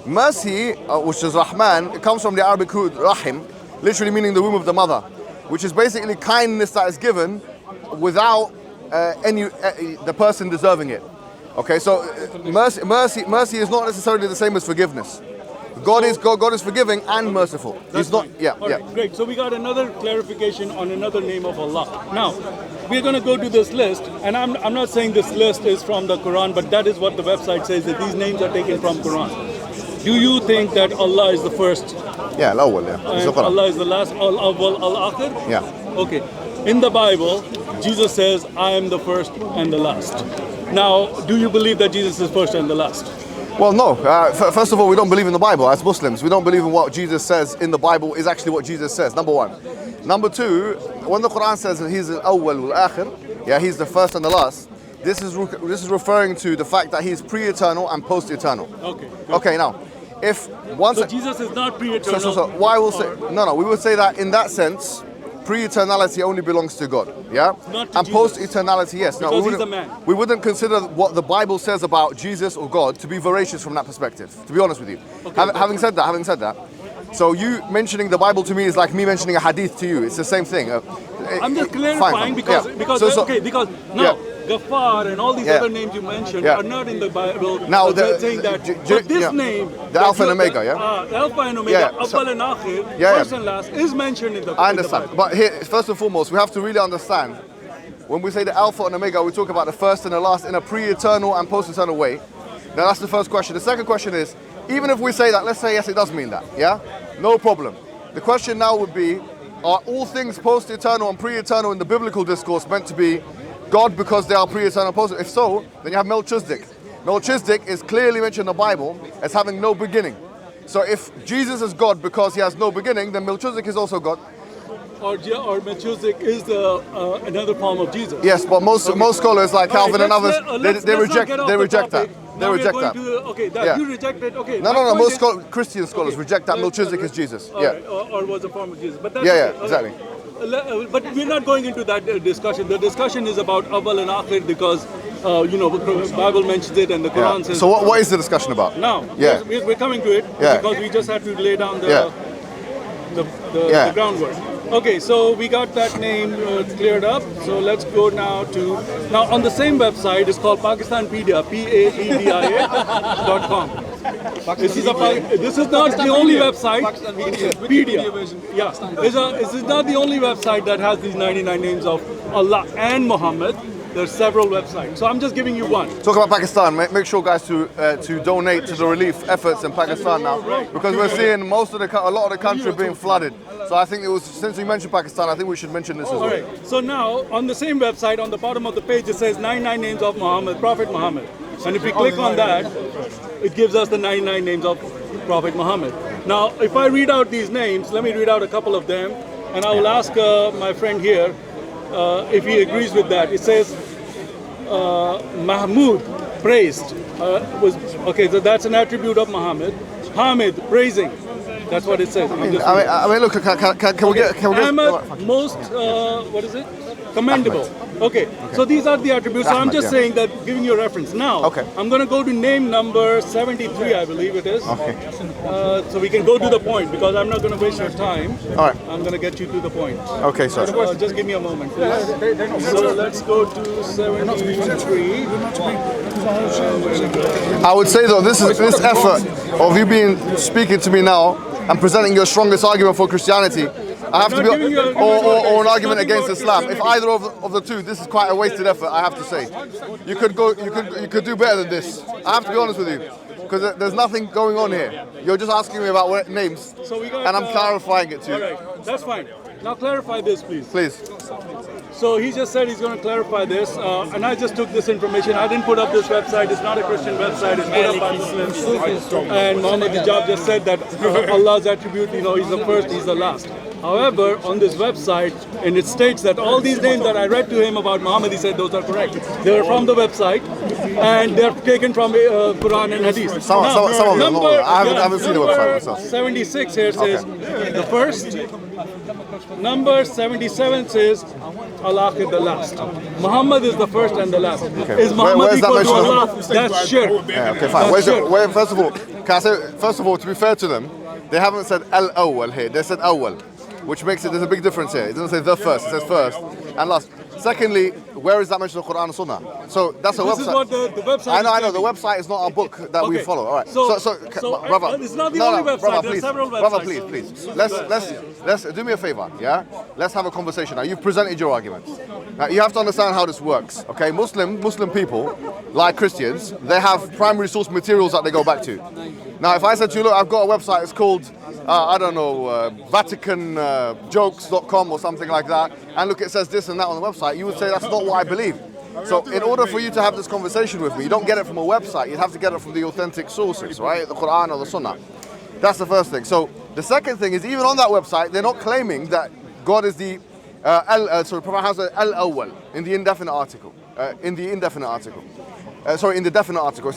Mercy, which is Rahman, it comes from the Arabic root Rahim, literally meaning the womb of the mother, which is basically kindness that is given without the person deserving it. Okay, so mercy is not necessarily the same as forgiveness. God is forgiving and merciful. He's not. Right, great. So we got another clarification on another name of Allah. Now, we're going to go to this list, and I'm not saying this list is from the Quran, but that is what the website says, that these names are taken from Quran. Do you think that Allah is the first? Yeah, Al-Awwal, yeah. And Allah is the last, Al-Awwal, Al-Akhir? Yeah. Okay. In the Bible, Jesus says, I am the first and the last. Now, do you believe that Jesus is first and the last? Well, no. First of all, we don't believe in the Bible as Muslims. We don't believe in what Jesus says in the Bible is actually what Jesus says, number one. Number two, when the Quran says that he's al-awwal wal-akhir, yeah, he's the first and the last, this is referring to the fact that he's pre-eternal and post-eternal. Okay. Okay, now, if once... So Jesus is not pre-eternal? So why will say... No, we would say that in that sense, pre-eternality only belongs to God, yeah? Not to and Jesus. Post-eternality, yes. Because he's a man. We wouldn't consider what the Bible says about Jesus or God to be veracious from that perspective, to be honest with you. Okay, having said that, so you mentioning the Bible to me is like me mentioning a hadith to you. It's the same thing. I'm just clarifying because now Ghaffar and all these other names you mentioned are not in the Bible. Now saying that this name, the Alpha and Omega, Alpha and Omega, Awwal and Akhir, first and last, is mentioned in the Bible. I understand, but here, first and foremost, we have to really understand when we say the Alpha and Omega, we talk about the first and the last in a pre-eternal and post-eternal way. Now that's the first question. The second question is, even if we say that, let's say yes, it does mean that, yeah? No problem. The question now would be, are all things post-eternal and pre-eternal in the biblical discourse meant to be God because they are pre-eternal post? If so, then you have Melchizedek. Melchizedek is clearly mentioned in the Bible as having no beginning. So if Jesus is God because he has no beginning, then Melchizedek is also God. Or Melchizedek is another form of Jesus. Yes, but most scholars like Calvin and others, they reject that. They reject that. You reject it. Okay. No. Most Christian scholars reject that Melchizedek is Jesus. Or was a form of Jesus. But that's exactly. But we're not going into that discussion. The discussion is about Awwal and Akhir because the Bible mentions it and the Quran says. So what is the discussion about? Now, we're coming to it because we just have to lay down the groundwork. Okay, so we got that name cleared up. So let's go now on the same website. It's called Pakistanpedia, PAEDIA.com. This is not the only website. Pedia. Yeah, this is not the only website that has these 99 names of Allah and Muhammad. There's several websites. So I'm just giving you one. Talk about Pakistan. Make sure, guys, to donate to the relief efforts in Pakistan now, because we're seeing a lot of the country being flooded. So I think since we mentioned Pakistan, I think we should mention this as well. All right. So now on the same website, on the bottom of the page, it says 99 names of Muhammad, Prophet Muhammad. And if we click on that, it gives us the 99 names of Prophet Muhammad. Now, if I read out these names, let me read out a couple of them, and I will ask my friend here if he agrees with that. It says Mahmud, praised. So that's an attribute of Muhammad. Hamid, praising. That's what it says. I mean, look, can we get... Ahmad, most, commendable. Okay, so these are the attributes. So I'm just saying that, giving you a reference. Now, I'm going to go to name number 73, I believe it is. Okay. So we can go to the point, because I'm not going to waste your time. All right. I'm going to get you to the point. Okay, sir. Just give me a moment, please. So let's go to 73. I would say, though, this effort of you speaking to me now and presenting your strongest argument for Christianity, I have to be, or an argument against Islam. If either of the two, this is quite a wasted effort, I have to say. You could do better than this. I have to be honest with you, because there's nothing going on here. You're just asking me about names, and I'm clarifying it to you. All right, that's fine. Now clarify this, please. Please. So he just said he's going to clarify this, and I just took this information. I didn't put up this website. It's not a Christian website. It's put up by Muslims. And Mohammed Hijab just said that Allah's attribute, he's the first, he's the last. However, on this website, and it states that all these names that I read to him about Muhammad, he said those are correct. They are from the website, and they're taken from Quran and Hadith. Some of them. I haven't seen the website myself. 76 here says the first. Number 77 says Al-Akhir, the last. Muhammad is the first and the last. Okay. Is Muhammad equal to Allah? That's shirk. Yeah, okay, fine. First of all, Can I say, first of all, to be fair to them, they haven't said al-awwal here. They said awwal, which makes it, there's a big difference here. It doesn't say the first, it says first and last. Secondly, where is that mentioned in the Quran and Sunnah? So that's a website. This is what the website I know. The website is not our book that we follow. All right. So brother, it's not the only website. Brother, There are please, several websites. brother, please. Let's do me a favor. Yeah. Let's have a conversation. Now you've presented your arguments. Now you have to understand how this works. Okay. Muslim people, like Christians, they have primary source materials that they go back to. Now, if I said to you, look, I've got a website. It's called VaticanJokes.com or something like that, and look, it says this and that on the website, you would say that's not what I believe. So in order for you to have this conversation with me, you don't get it from a website, you'd have to get it from the authentic sources, right? The Quran or the Sunnah. That's the first thing. So the second thing is, even on that website, they're not claiming that God is the Prophet has an al-awwal in the indefinite article. In the definite article. It's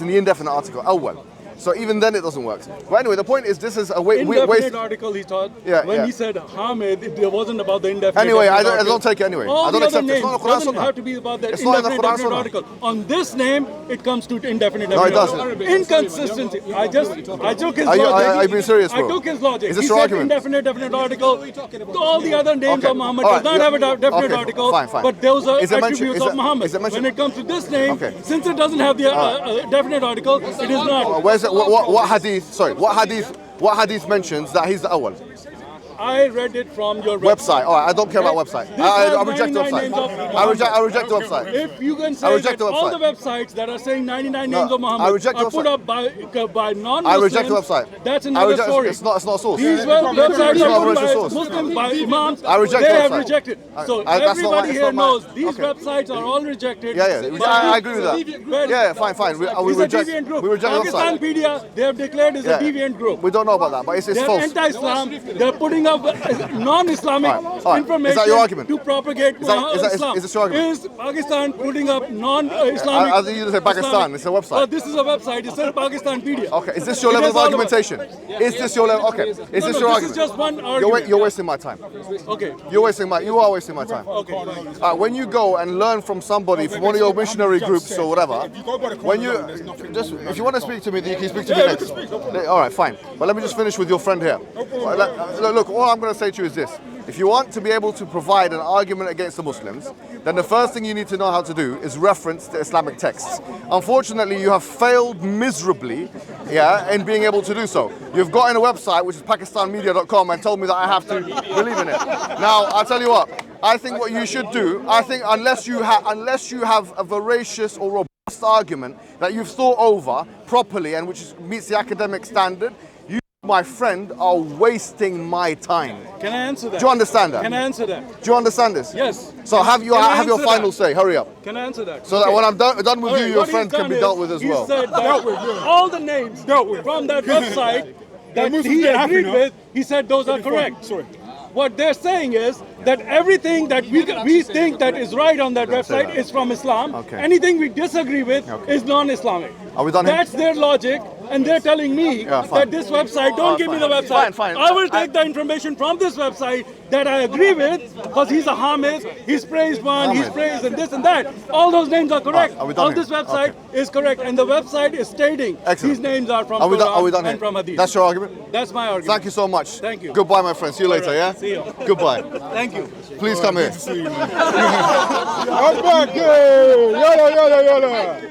in the indefinite article, awwal. So even then it doesn't work. But anyway, the point is, this is a indefinite article, he thought. When he said Hamid, it wasn't about the indefinite anyway, article. I don't take it anyway. All I don't the accept other it. It's names not the Quran doesn't Sunnah. have to be about that It's not in the indefinite Quran article. On this name, it comes to indefinite No, it article. doesn't. Inconsistency. I took his logic. Are you being serious, bro? I took his logic. Is this He your said argument? indefinite definite article. All the other names Okay. of Muhammad All does not right. have a definite Okay. article. Fine. But those are Is it mentioned- attributes is of it- Muhammad. is it mentioned- When it comes to this name, Okay. since it doesn't have the definite article, it is not. Where's it? What hadith? Sorry, what hadith mentions that he's the awwal? I read it from your Website. All right, I don't care about website. This I has reject the 99 website. names of I reject the website. If you can I say reject that the all the website. websites that are saying 99 No, names of I Muhammad reject the are put website. up by non-Muslims, I reject the website. that's I another reject, story. It's not a source. These websites It's not are a put by source. Muslims, by imams, I reject they the have website. rejected. So that's not everybody my- it's here not my- knows these okay. websites are all rejected. Yeah. I agree with that. Yeah, fine. We It's a reject. deviant group. We reject the website. Pakistanpedia, they have declared is a Yeah. deviant group. We don't know about that, but it's They're false. anti-Islam. They're putting up non-Islamic All right. information Is that your argument? to propagate Islam. Is this your argument? Is Pakistan putting up non-Islamic? I think you just say Pakistan. It's a website. Oh, this is a website. It's a Pakistanpedia. Okay, is this your It level has of all argumentation? Is this your level? Okay, is this your this argument? is just one argument. You're wasting my time. Okay. You are wasting my time. Okay. When you go and learn from somebody from one of your missionary groups or whatever, when you just if you want to speak to me, then you can speak to me next. All right, fine. But let me just finish with your friend here. Look, all I'm going to say to you is this: if you want to be able to provide an argument against the Muslims, then the first thing you need to know how to do is reference the Islamic texts. Unfortunately, you have failed miserably, in being able to do so. You've got in a website which is pakistanmedia.com and told me that I have to believe in it. Now, I'll tell you what. I think what you should do, unless you have a voracious or robust argument that you've thought over properly and which meets the academic standard, you, my friend, are wasting my time. Can I answer that? Do you understand that? Can I answer that? Do you understand this? Yes. So have your final say. Hurry up. Can I answer that? So that when I'm done with All you, right, your what friend he's can be done dealt is with as he well. said that all the names from that website that he agreed with, he said those are correct. Sorry. What they're saying is that everything that we think that is right on that website is from Islam. Okay. Anything we disagree with is non-Islamic. Are we done here? That's their logic, and they're telling me fine. that this website, don't give me the website. Fine. I will take the information from this website that I agree with, because he's a Hamis, he's praised one, he's Hamid. praised and this and that. All those names are correct. Are we done All here? this website is correct, and the website is stating Excellent. these names are from Are we Quran done and here? from Hadith. That's your argument? That's my argument. Thank you so much. Thank you. Goodbye, my friend. See you later, right. yeah? See you. Goodbye. Thank you. Please come here. I'm back. Yalla.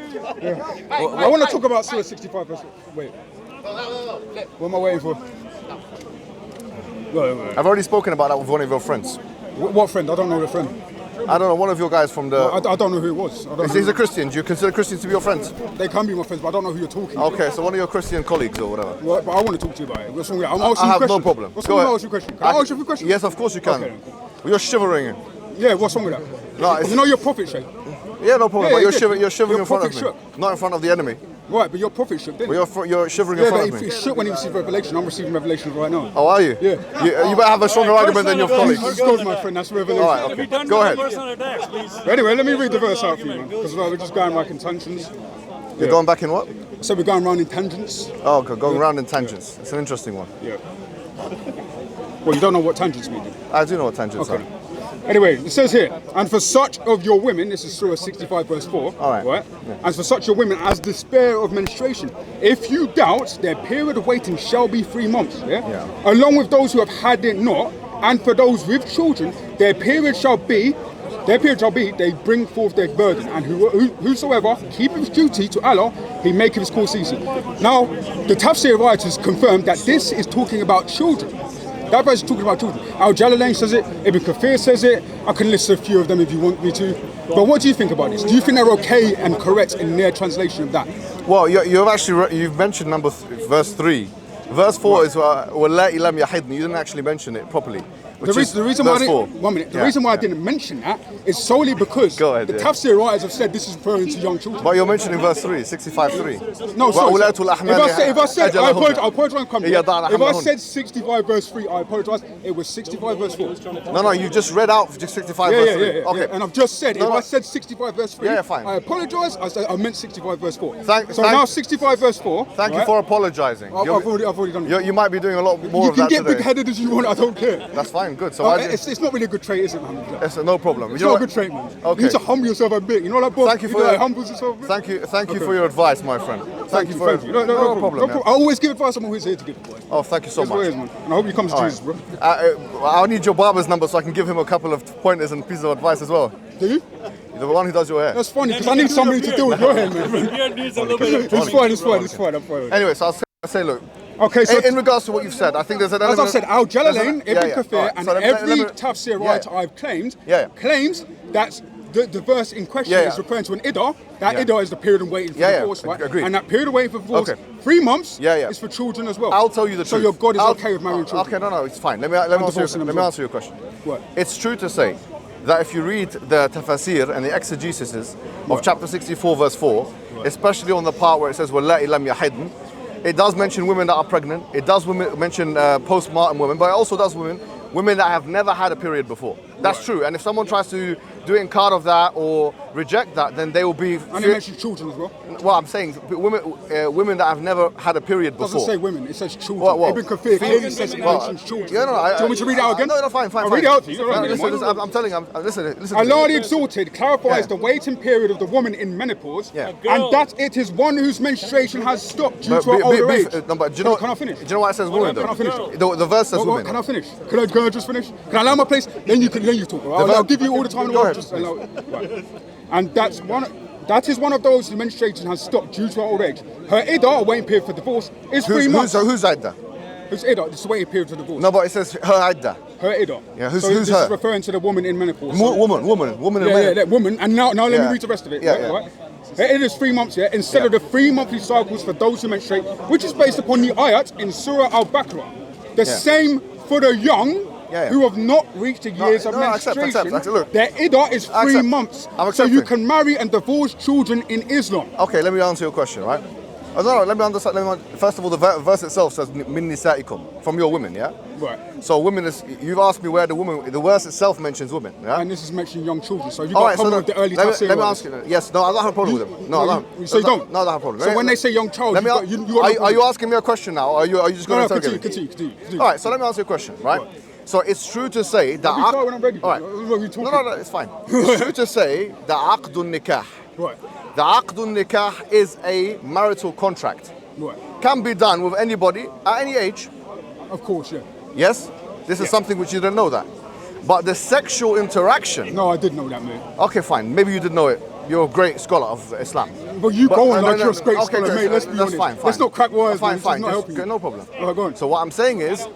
I want to talk about Surah 65. Wait. What am I waiting for? Wait. I've already spoken about that with one of your friends. What friend? I don't know the friend. I don't know, one of your guys from the... I don't know who it was. He's a Christian. Do you consider Christians to be your friends? They can be my friends, but I don't know who you're talking. Okay, so one of your Christian colleagues or whatever. Well, but I want to talk to you about it. What's wrong with it? I'm I asking you have questions. no problem. What's Go wrong with ahead. asking you a question? Can I ask you a question? Yes, of course you can. Okay. You're shivering. Yeah, what's wrong with that? No, it's- You know your prophet, Sheikh. Yeah, no problem. Yeah, but you're yeah. shivering. You're shivering Your in front of prophet me, shook. not in front of the enemy. Right, but your prophet shook, didn't But he? you're shivering Yeah, in but front of he me. shook when he received revelation. I'm receiving revelation right now. Oh, are you? Yeah. You better have a stronger argument than your colleagues. Let's go, my friend. That's revelation. All right, okay. Go ahead. Personal attacks, please. Anyway, let me read the verse out for you, man. Because we're just going back in tangents. You're going back in what? So we're going around in tangents. Oh, okay, going around in tangents. It's an interesting one. Yeah. Well, you don't know what tangents mean. I do know what tangents Okay. are. Anyway, it says here, and for such of your women, this is Surah 65 verse 4, All right. Yeah. And for such your women as despair of menstruation, if you doubt, their period of waiting shall be 3 months, along with those who have had it not, and for those with children, their period shall be, they bring forth their burden, and whosoever keepeth duty to Allah, he maketh his course easy. Now, the tafsir writers confirm that this is talking about children. That verse is talking about children. Al-Jalalain says it, Ibn Kathir says it, I can list a few of them if you want me to. But what do you think about this? Do you think they're okay and correct in their translation of that? Well, you've mentioned verse 3. Verse 4 is وَاللَّائِ لَمْ يَحِضْنِ. You didn't actually mention it properly. The reason why I didn't mention that is solely because the tafsir writers have said this is referring to young children. But you're mentioning verse 3, 65:3. No, sorry. If I said, I apologize. If I said 65 verse 3, I apologize. It was 65 verse 4. No, you just read out 65 verse 3. Yeah. Okay. And I've just said, if I said 65 verse 3, fine. I apologize. I meant 65 verse 4. Now 65 verse 4. Thank you for apologizing. I've already done it. You might be doing a lot more of that today. You can get big-headed as you want, I don't care. That's fine, good. So it's not really a good trait, is it, man? It's no problem. It's not a good trait, man. Okay. You need to humble yourself a bit. You know that book? Thank you for your humbles yourself a bit? Thank you for your advice, my friend. Thank you. No problem. I always give advice. I'm always here to give advice. Oh, thank you so much. That's what it is, man. And I hope you come to Jesus, bro. I'll need your barber's number so I can give him a couple of pointers and pieces of advice as well. Do you? The one who does your hair. That's funny because I need somebody to deal with your hair, man. It's fine. I'm fine. Anyway, so I'll say, look. Okay, so in regards to what you've said, I think there's an element. As I've said, Al-Jalalain, Ibn Kathir, and every tafsir writer I've claimed claims that the verse in question is referring to an iddah. That iddah is the period of waiting for divorce, right? Agreed. And that period of waiting for divorce, 3 months, is for children as well. I'll tell you the truth. So your God is okay with marrying children? Okay, no, it's fine. Let me answer your question. What? It's true to say that if you read the tafasir and the exegesis of chapter 64 verse 4, especially on the part where it says وَاللَّائِ لَمْ يَحِضْنَ, it does mention women that are pregnant, it does mention postpartum women, but it also does women that have never had a period before. That's true. And if someone tries to do inkar of that or reject that, then they will be... And it mentions children as well. Well, I'm saying women that have never had a period before. It doesn't say women, it says children. Ibn Kathir clearly says it mentions children. Yeah, do you want me to read it out again? No, fine. I'll read it out to you. I'm telling you, listen. Allah the Exalted clarifies the waiting period of the woman in menopause, and that it is one whose menstruation has stopped due to her older age. Can I finish? Do you know why it says women, though? Can I finish? The verse says women. Can I finish? Can I just finish? Can I allow my place? Then you talk. I'll give you all the time in the world. Right. And that is one of those whose menstruation has stopped due to her old age. Her iddah, waiting period for divorce, is 3 months. Who's iddah? Who's iddah? It's the waiting period for divorce. No, but it says her iddah. Her iddah. Yeah, who's this her? Is referring to the woman in menopause. Woman. That woman. And now let me read the rest of it. Right? Her iddah is 3 months, instead of the 3 monthly cycles for those who menstruate, which is based upon the ayat in Surah Al-Baqarah. The same for the young, who have not reached the years of menstruation. Look, their iddah is 3 months. So you can marry and divorce children in Islam. Okay, let me answer your question, right? Let me understand. First of all, the verse itself says min nisaikum, from your women, Right. So women is, you've asked me where the verse itself mentions women, And this is mentioning young children. So you've got a problem with the early tafsir. Let me ask you. Yes, no, I don't have a problem with them. No, I don't. So you don't? No, I don't have a problem. So when they say young child, are you asking me a question now? Or are you just going to continue. All right, so let me answer your question, right? So it's true to say that... When I'm ready. All right. No, it's fine. It's true to say that aqdun nikah. Right. The aqdun nikah is a marital contract. Right. Can be done with anybody at any age. Of course, Yes? This is something which you didn't know that. But the sexual interaction... No, I did know that, man. Okay, fine. Maybe you didn't know it. You're a great scholar of Islam. But you go on like you're a great scholar, mate. Let's be honest. Fine. Let's not crack wires, Fine. No problem. Go on. So what I'm saying is,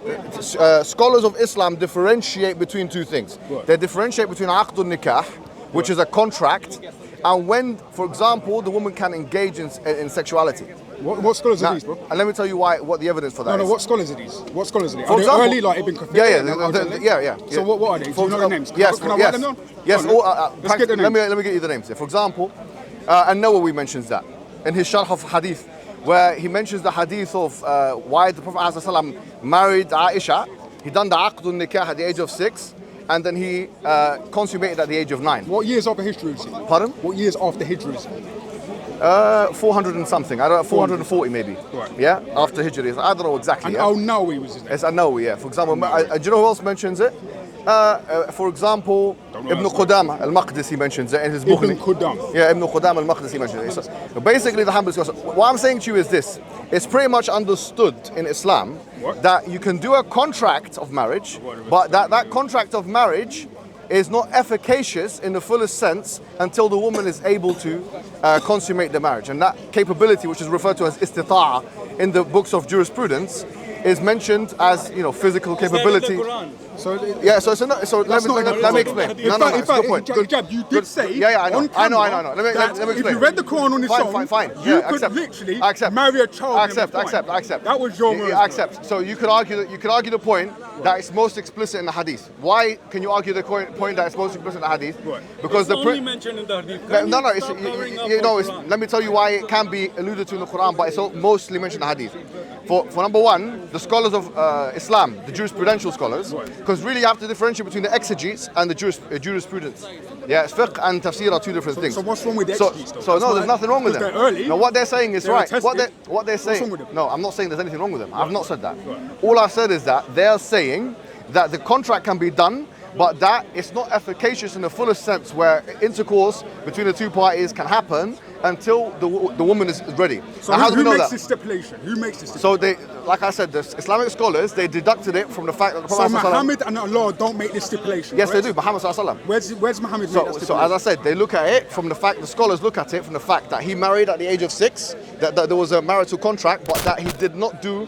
scholars of Islam differentiate between two things. Right. They differentiate between aqdun nikah, which is a contract, and when, for example, the woman can engage in sexuality. What scholars are these, bro? And let me tell you what the evidence for that is. No, what scholars are these? What scholars are these? For example, early, like Ibn Kathir? Yeah. So what are they? Do you know the names? Yes. Can I write them down? Yes. Let's get the names. Let me get you the names. For example, An-Nawawi mentions that in his Sharh of Hadith, where he mentions the hadith of why the Prophet ﷺ married Aisha. He done the aqdun nikah at the age of 6, and then he consummated at the age of 9. What years after Hijra is it? Pardon? What years after Hijra is it? 400 and something. I don't know, 440 maybe. Right. Yeah, after Hijri. I don't know exactly. And Yeah? Al-Nawawi was his name. It's An-Nawawi, yeah. For example, do you know who else mentions it? For example, Ibn Qudama al-Maqdisi mentions it in his Mughni. Ibn Qudama. Yeah, Ibn Qudama al-Maqdisi mentions it. So basically, the Hanbali scholars. What I'm saying to you is this: it's pretty much understood in Islam that you can do a contract of marriage, but that contract of marriage is not efficacious in the fullest sense until the woman is able to consummate the marriage. And that capability, which is referred to as istita'a in the books of jurisprudence, is mentioned as, you know, physical capability. So Yeah, so let me explain. No, it's a good point. Hijab, you did say. Yeah, I know. on camera Let me that explain. If you read the Quran on its own, Fine. you Yeah, could accept. literally I accept. marry a child. I accept. That was your Yeah, version. I accept. So you could argue the point that it's most explicit in the hadith. Why can you argue the point that it's most explicit in the hadith? Right. Because It's only mentioned in the hadith. Can no, you it's, stop covering up you know, for it's, Quran? let me tell you why it can be alluded to in the Quran, but it's mostly mentioned in the hadith. For number one, the scholars of Islam, the jurisprudential scholars, because really you have to differentiate between the exegetes and the jurisprudence. Yeah, fiqh and tafsir are two different things. So what's wrong with the exegetes, though? So That's no, why- there's nothing wrong with because them. they're early, No, what they're saying is they're right. tested. What they're saying. wrong with them? No, I'm not saying there's anything wrong with them. I've not said that. All I've said is that they're saying that the contract can be done, but that it's not efficacious in the fullest sense where intercourse between the two parties can happen until the woman is ready. So now, how do we who know makes that? this stipulation? Who makes this So stipulation? they, like I said, the Islamic scholars, they deducted it from the fact that the So Prophet ﷺ Muhammad and Allah don't make this stipulation. yes, they correct? do. Muhammad ﷺ. Where's Muhammad made that So stipulation? as I said, they look at it from the fact, the scholars look at it from the fact that he married at the age of 6, that there was a marital contract, but that he did not do,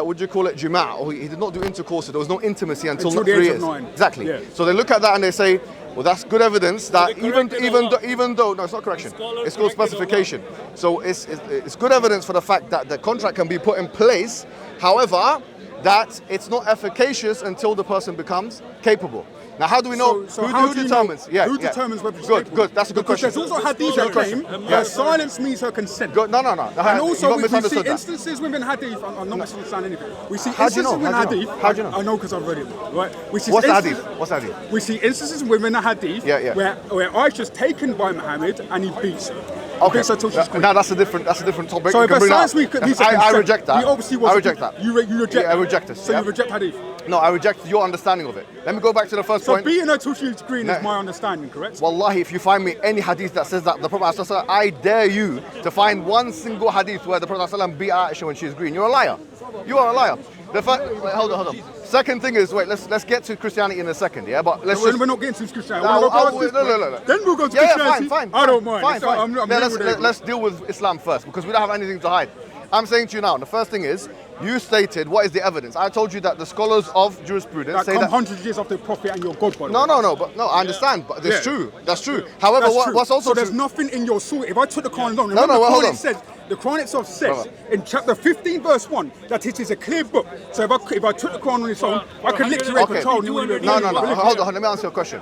would you call it jima', or he did not do intercourse, there was no intimacy until Until the 3 age years. of 9. Exactly. Yeah. So they look at that and they say, well, that's good evidence that they corrected even though, no, it's not correction, Scholars it's called corrected specification. So it's good evidence for the fact that the contract can be put in place, however, that it's not efficacious until the person becomes capable. Now, how do we know So how who do you determines? know, who determines whether she's capable? Good. That's a good Because question. there's also hadith that claim that silence means her consent. Good. No. And also, You we see misunderstood that. instances within hadith. I'm not misunderstanding anything. We see How do you instances know? within How do you hadith. know? How do you know? I know because I've read it. Right? We see What's the instances- hadith? What's the hadith? We see instances within the hadith Yeah. where Aisha's taken by Muhammad and he beats her. He Okay. beats her till she's queen. Now that's a different topic. So You if can a bring that science up. week needs a I consent, reject that. he obviously was I reject that. You reject Yeah, I that. reject this, So yeah. you reject hadith. No, I reject your understanding of it. Let me go back to the first So point. beating her till she's green No. is my understanding, correct? Wallahi, if you find me any hadith that says that the Prophet ﷺ, I dare you to find one single hadith where the Prophet ﷺ beat Aisha when she's green. You're a liar. You are a liar. Hold on. Second thing is, let's get to Christianity in a second, yeah? But let's just... We're not getting to Christianity. No, We'll go past this no. point. Then we'll go to Yeah, Christianity. fine. I don't mind. Fine. So I'm Then dealing with it. let's deal with Islam first, because we don't have anything to hide. I'm saying to you now, the first thing is, you stated, what is the evidence? I told you that the scholars of jurisprudence That say come that... hundreds of years after the Prophet and your God, by the No, way. I understand, but that's Yeah. true. That's true. However, That's true. what's also so there's true... nothing in your soul. If I took the Quran down, No, remember well, hold the on. Quran says, the Quran itself says Brother. in chapter 15, verse 1, that it is a clear book. So if I took the Quran on its own, I could literally rape Okay. a child. and it wouldn't be- No. Hold on. Let me answer your question.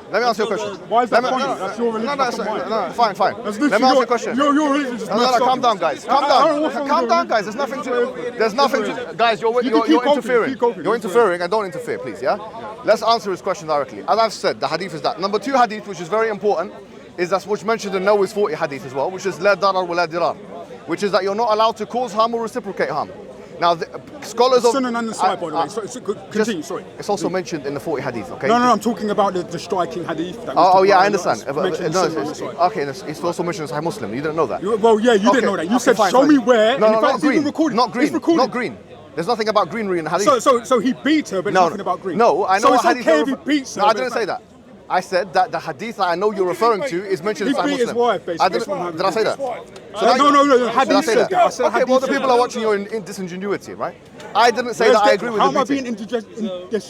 Why is that funny? That's your religion. No, that's not mine. no, fine. That's Let me literally answer your question. Your religion is No, messed up. calm down, guys. Calm I don't know down. what's wrong Calm with down, your guys. There's nothing to... Guys, you're You can keep interfering. keep coping. You're interfering, and don't interfere, please, yeah? Let's answer his question directly. As I've said, the hadith is that. Number 2 hadith, which is very important, is that which mentioned in Nawawi's 40 hadith as well, which is la darar wa la dirar, which is that you're not allowed to cause harm or reciprocate harm. Now, the scholars of... Sunan and the side, by the way. So continue, sorry. It's also mentioned in the 40 hadith, okay? No, I'm talking about the striking hadith. That Oh, was yeah, I talked understand. about. Mentioned No, Sunan and the side. okay, it's also mentioned as Sahih Muslim. You didn't know that. Well, yeah, you didn't know that. You said, fine, show fine. me where. No, and in fact, not it's even green. recorded. Not green. It's recorded. Not green. There's nothing about greenery in the hadith. So he beat her, but No, nothing about green. No, I know so what it's hadith okay you're if he beats her. No, I but didn't it's say like- that. I said that the hadith that I know you're referring to is mentioned in He Sahih beat his Muslim. wife, basically. I That's what didn't, did I say that? No. Hadith Did I say said that. I said Okay, hadith well, the said people that. are watching your in disingenuity, right? I didn't say that I agree with How the am I being beating.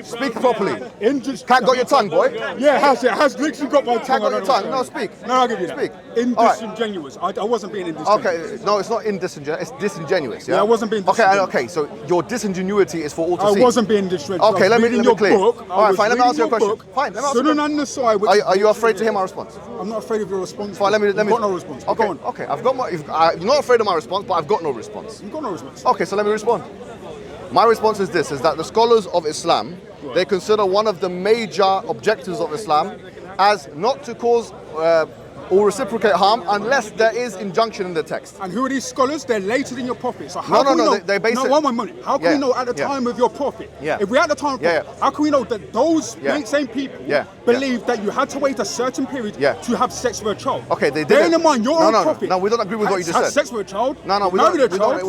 Speak properly. Can't Can't got your tongue, boy. Yeah, it has literally got my tongue. Can't got I your don't know tongue. No, speak. No, I'll give you that. Speak. Disingenuous. I wasn't being disingenuous. Okay, no, it's not disingenuous. It's disingenuous. Yeah, Yeah, I wasn't being Okay, disingenuous. okay. So your disingenuity is for all to see. I wasn't being disingenuous. Okay, let me your clear. book. All right, fine. Let me answer your question. Fine, let me answer your Sunan and Nasai, which Are you afraid to hear my response? I'm not afraid of your response. Fine, let me. You've got no response. Okay, Go on. okay. I've got my. You're not afraid of my response, but I've got no response. You've got no response. Okay, so let me respond. My response is this: is that the scholars of Islam, they consider one of the major objectives of Islam as not to cause or reciprocate harm unless there is injunction in the text. And who are these scholars? They're later than your prophet. So No, how can we know? they base it. One minute. How can we know at the time of your prophet? Yeah. If we're at the time of prophet, how can we know that those same people believe that you had to wait a certain period to have sex with a child? Okay, they did. Bearing in mind your own prophet. No, we don't agree with what you just had said. sex with a child. No, we married don't. a child.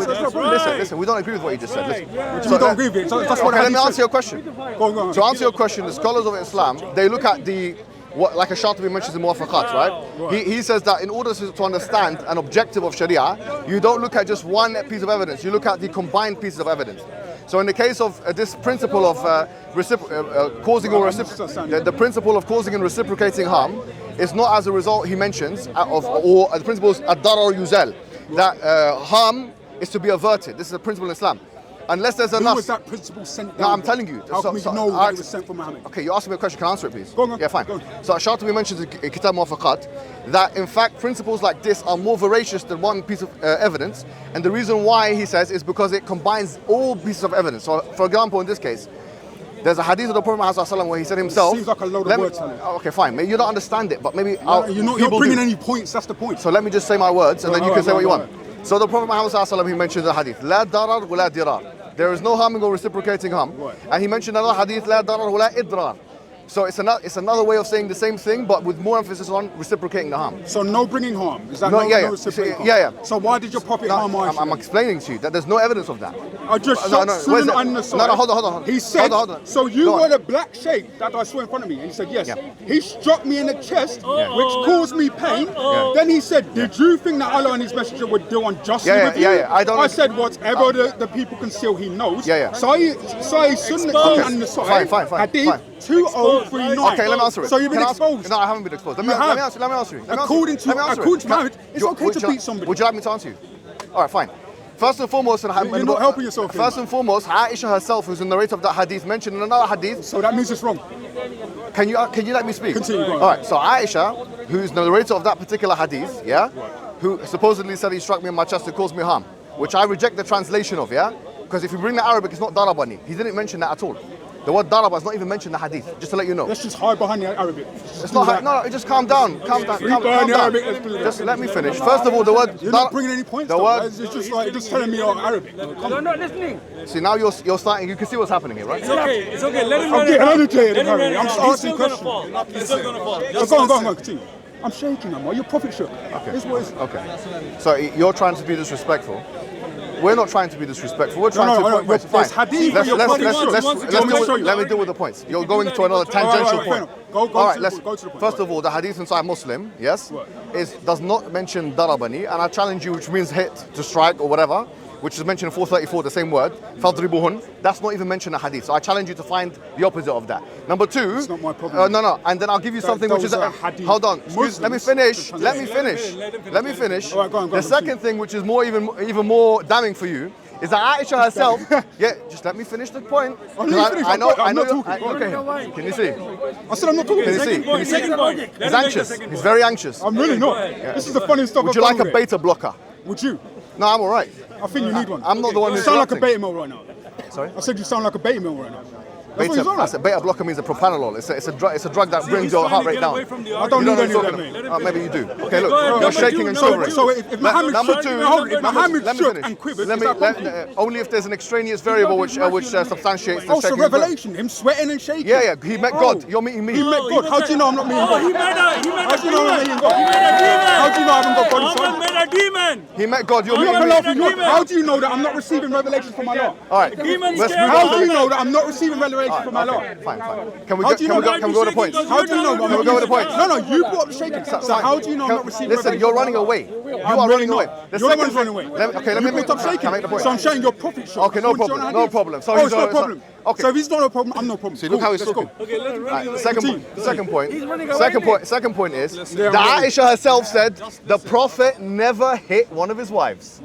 Listen, we don't agree with what you just said. Listen. You don't agree with it. So that's what let me answer your question. Go on. To answer your question, the scholars of Islam, they look at like a Shatibi mentions in Muwafaqat, right? He says that in order to understand an objective of Sharia, you don't look at just one piece of evidence, you look at the combined pieces of evidence. So in the case of this principle of causing or the principle of causing and reciprocating harm is not as a result, he mentions, or the principle is ad-darar yuzal, that harm is to be averted. This is a principle in Islam. Unless there's enough. Who was that principle sent down? No, I'm telling you. How can we know that it was sent from Muhammad? Okay, you're asking me a question. Can I answer it, please? Go on. Yeah, fine. Go on. So Shatibi mentions in Kitab Muwafaqat that in fact principles like this are more voracious than one piece of evidence, and the reason why he says is because it combines all pieces of evidence. So, for example, in this case, there's a hadith of the Prophet ﷺ where he said himself. It seems like a load of words. Okay, fine. Maybe you don't understand it, but maybe you're not bringing any points. That's the point. So let me just say my words, and then you can say what you want. So the Prophet Muhammad ﷺ, he mentioned the hadith, la darar wa la dirar. There is no harming or reciprocating harm. Right. And he mentioned another hadith, la darar wa la idrar. So it's another way of saying the same thing, but with more emphasis on reciprocating the harm. So no bringing harm. Is that no reciprocating harm? Yeah. So why did your prophet harm Aisha? I'm explaining to you that there's no evidence of that. I just shot Sunan an-Nasai. No, hold on. He said, hold on. So you were the black sheikh that I saw in front of me? And he said, yes. Yeah. He struck me in the chest, which caused me pain. Then he said, did you think that Allah and his messenger would deal unjustly with you? I said, whatever the people conceal, he knows. Say Sunan an-Nasai, hadith 2039. Okay, let me answer it. So you've been exposed? No, I haven't been exposed. Let me answer you. According to Muhammad, it's okay to beat somebody. Would you like me to answer you? All right, fine. First and foremost, you're not helping yourself. First and foremost, Aisha herself, who's the narrator of that hadith, mentioned in another hadith. So that means it's wrong. Can you let me speak? Continue. All right. So Aisha, who's the narrator of that particular hadith, who supposedly said he struck me in my chest to cause me harm, which I reject the translation of, because if you bring the Arabic, it's not darabani. He didn't mention that at all. The word daraba is not even mentioned in the hadith, just to let you know. Let's just hide behind the Arabic. It's not hide, no, just calm down. Calm down. Just let me finish. First of all, the word... You're not bringing any points, the word, it's just like, just telling me you're Arabic. You're not listening. See, now you're starting, you can see what's happening here, right? It's okay. Let him I'm getting agitated, run I'm just asking questions. He's still going to fall. Go on, continue. I'm shaking, man. Your prophet shook. Okay. So you're trying to be disrespectful. We're not trying to be disrespectful. We're trying to. There's hadith. Let me deal with the points. You're going to another tangential point. All right, let's go to the point. First of all, the hadith inside Muslim, does not mention darabani, and I challenge you, which means hit, to strike or whatever, which is mentioned in 434, the same word, fadribuhun. That's not even mentioned in the hadith. So I challenge you to find the opposite of that. Number two, it's not my problem. No, and then I'll give you something which is hold on. Let me finish. Let me finish. All right, go on, the second thing, which is even more damning for you, is that Aisha herself. Just let me finish the point. I know. Okay. Can you see? I said I'm not talking. Can you see? He's anxious. He's very anxious. I'm really not. This is the funniest stuff. Would you like a beta blocker? Would you? No, I'm all right. I think you need one. I'm not the one who's You sound like a beta male right now. Sorry? I said you sound like a beta male right now. Beta blocker means a propranolol. It's a drug that brings your heart rate down. I don't need any of that, mate. Maybe you do. Okay, look, you're shaking and shivering. So if Muhammad shook and quivered, only if there's an extraneous variable which substantiates the shaking. So revelation, him sweating and shaking. Yeah, he met God. You're meeting me. He met God. How do you know I'm not meeting God? He met a demon. How do you know I haven't got God? Muhammad met a demon. He met God. You're meeting me. How do you know that I'm not receiving revelation from Allah? All right. How do you know that I'm not receiving revelation from Allah? Fine. Can we go to the points? How do you know? Can we go to the points? No, you brought up the shaking. So how do you know I'm not receiving revelation? Listen, you're running away. You are running away. You're the one running away. Okay, let me make the point. So I'm showing your prophet shook. Okay, no problem. No problem. So it's no problem. Okay. So if he's not a problem, I'm no problem. See, look how he's talking. Okay, let's run. Second point is that Aisha herself said the Prophet never hit one of his wives.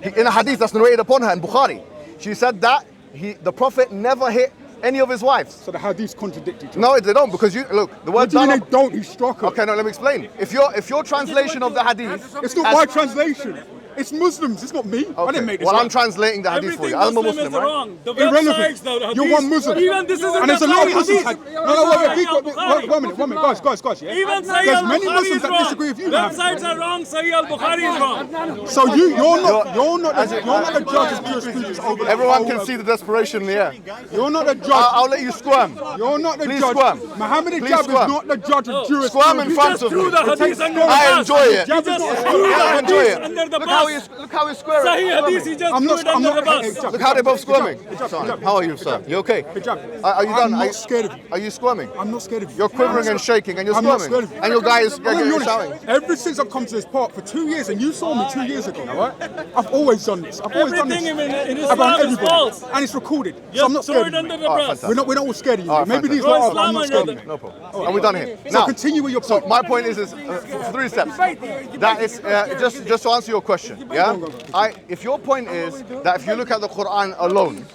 In a hadith that's narrated upon her in Bukhari, she said that the Prophet never hit any of his wives. So the hadiths contradict each other. No, they don't, because the word. What do you mean they don't? He struck her. Okay, no, let me explain. If your translation of the hadith, it's not my translation. It's Muslims. It's not me. I didn't make this Well, up. I'm translating the hadith for Everything you. I'm a Muslim Muslim, is right? wrong. The Irrelevant. websites, the hadith, You're one Muslim. Even this isn't And there's a the lot of Sahih Muslims. hadith. One minute, guys, yeah. Even Sahih There's many al-Bukhari Muslims is that wrong. disagree with you. Websites are wrong. Sahih al-Bukhari is wrong. So you're not the judge of jurisprudence over. Everyone can see the desperation in the air. You're not the judge. I'll let you squirm. You're not the Please judge. squirm. Mohammed Please Hijab is squirm. not the judge of jurisprudence. Squirm in front Just of threw me. the hadith under the I bus. enjoy it. He just I threw the I enjoy hadith it. under the Look bus. how he's squaring. Sahih hadith, he just I'm threw not. it under the bus. Hijab, Look how they're both squirming. Hijab, Son, Hijab, how are you, Hijab, sir? You okay? Hijab. Are you done? I'm not scared of you. Are you squirming? I'm not scared of you. You're quivering and shaking and you're I'm not squirming. scared of you. And your guy is I'm gonna be honest, shouting. ever since I've come to this park for 2 years, and you saw me 2 years ago, all right? I've always done this. I've always done this. Everything in Around Islam is everybody. false. And it's recorded. Just So I'm not throw scared it of under you. the bus. We're not all scared of you. All right, Maybe these fantastic. are, Throw but I'm not Islam scared under of you. No problem. And we're done here. So Now, continue with your so point. my point is 3 steps. That is just to answer your question. Yeah. If your point is that if you look at the Quran alone,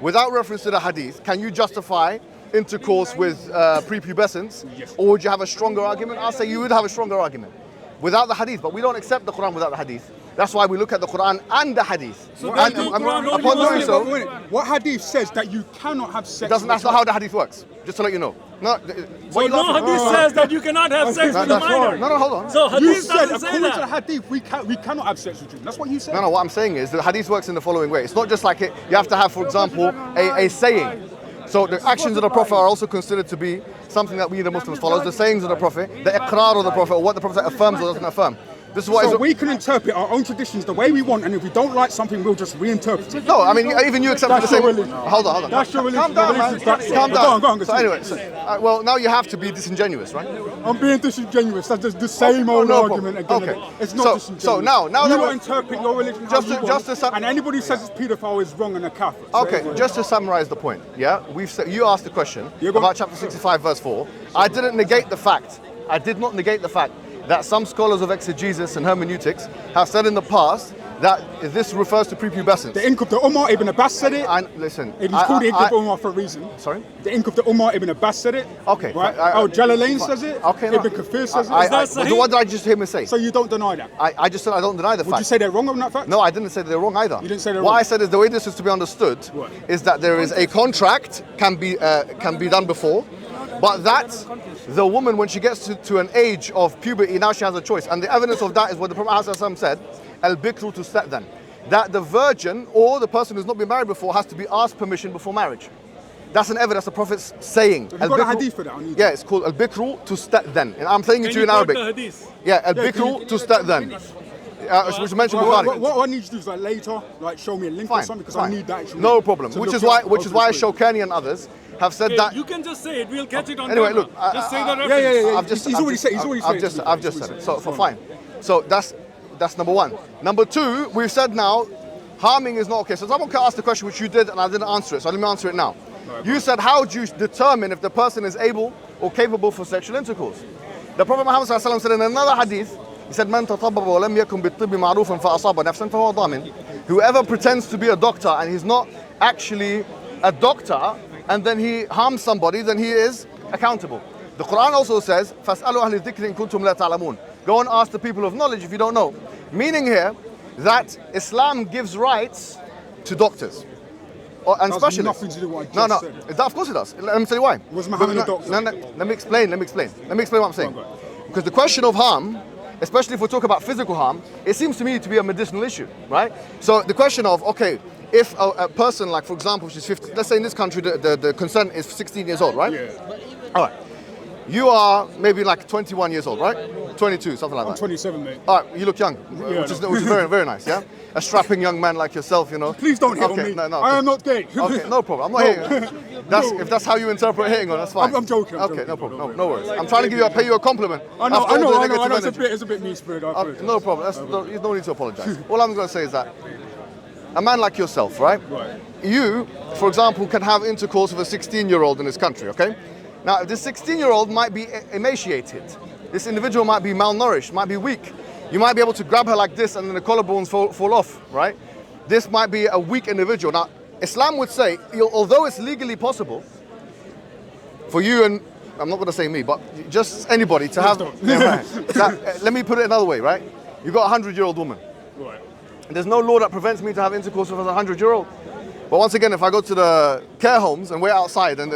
without reference to the Hadith, can you justify intercourse with prepubescents, or would you have a stronger argument? I'll say you would have a stronger argument without the Hadith, but we don't accept the Quran without the Hadith. That's why we look at the Quran and the Hadith. So And then the Quran only upon doing was- so, What hadith says that you cannot have sex? that's not how the Hadith works. Just to let you know. No, So no hadith says that you cannot have sex with a minor. No, hold on. So You hadith said, doesn't say according to the that. hadith, we cannot have sex with you. That's what you said. No, what I'm saying is the Hadith works in the following way. It's not just like it. You have to have, for example, a saying. So the actions of the Prophet are also considered to be something that we the Muslims follow. The sayings of the Prophet, the iqrar of the Prophet, or what the Prophet affirms or doesn't affirm. This is what So is. we can interpret our own traditions the way we want, and if we don't like something, we'll just reinterpret it. No, I mean even you accept That's the same. your religion. Hold on. That's your religion. Calm down, Your man. religion is that- Calm Go down. on, So anyway, well now you have to be disingenuous, right? I'm being disingeneous. That's just the same old no argument problem. again. Okay. It's not So disingenuous. now you that don't we're- interpret your religion Just how to- you just want, to sum- and anybody who says it's paedophile is wrong and a kafir. So Okay, just to summarize the point, yeah, you asked the question Yeah, go on. about chapter 65, verse 4. I did not negate the fact that some scholars of exegesis and hermeneutics have said in the past that this refers to prepubescence. The ink of the Ummah, Ibn Abbas said it. And listen, It is called the ink of the Ummah for a reason. Sorry? The ink of the Ummah, Ibn Abbas said it. Okay, Right? fine. Jalalain says it. Okay, Ibn Kathir says it. what did I just hear me say? So you don't deny that? I just said I don't deny the Would fact. you say they're wrong on that fact? No, I didn't say they're wrong either. You didn't say they're What wrong. I said is the way this is to be understood is that there is a contract can be done before, but that the woman when she gets to an age of puberty now she has a choice, and the evidence of that is what the Prophet ﷺ said, al bikru to sta'dhan, that the virgin or the person who's not been married before has to be asked permission before marriage. That's an evidence the Prophet's saying. Have you got a hadith for that? I need Yeah, it's called al bikru to sta'dhan, and I'm saying it Can to you you in quote Arabic. the hadith? Yeah, al bikru to sta'dhan. Which you mentioned Bukhari. What I need you to do is like later, like show me a link or Fine, something because fine. I need that. Actually No problem. to Which look is why up Shawkani and others have said Okay, that. you can just say it. We'll catch it on Anyway, camera. look, Just say the Yeah, reference. yeah. I've just said it. So for fine. So that's number one. Number two, we've said now, harming is not okay. So someone can ask the question which you did and I didn't answer it. So let me answer it now. You said how do you determine if the person is able or capable for sexual intercourse? The Prophet Muhammad ﷺ said in another hadith, he said, "Man tatabbaba wa lam yakun bit-tibbi ma'rufan fa asaba nafsan fa huwa damin." Whoever pretends to be a doctor and he's not actually a doctor, and then he harms somebody, then he is accountable. The Quran also says, "Fas'alu ahli dhikri in kuntum la ta'lamun." Go and ask the people of knowledge if you don't know. Meaning here that Islam gives rights to doctors and Has specialists. nothing to do with what I just said. Of course it does. Let me tell you why. Was Muhammad a doctor? Let me explain what I'm saying. Because the question of harm, especially if we talk about physical harm, it seems to me to be a medicinal issue, right? So the question of, okay, if a person, like for example, she's 50, let's say in this country the consent is 16 years old, right? Yeah. All right. You are maybe like 21 years old, right? 22, something like I'm that. 27, mate. All right, you look young, which is very, very nice, yeah? A strapping young man like yourself, you know. Please don't hit on me. I am not gay. Okay, no problem. I'm not hitting. If that's how you interpret hitting on, that's fine. I'm joking. Okay, no problem. No worries. I'm trying to pay you a compliment. I know. After all the negative energy. It's a bit mean-spirited. No problem. There's no need to apologize. All I'm going to say is that a man like yourself, right? You, for example, can have intercourse with a 16-year-old in this country, okay? Now, this 16-year-old might be emaciated. This individual might be malnourished, might be weak. You might be able to grab her like this and then the collarbones fall off, right? This might be a weak individual. Now, Islam would say, although it's legally possible for you and, I'm not going to say me, but just anybody to have, let me put it another way, right? You've got a 100-year-old woman. Right. There's no law that prevents me to have intercourse with a 100-year-old. But once again, if I go to the care homes and we're outside and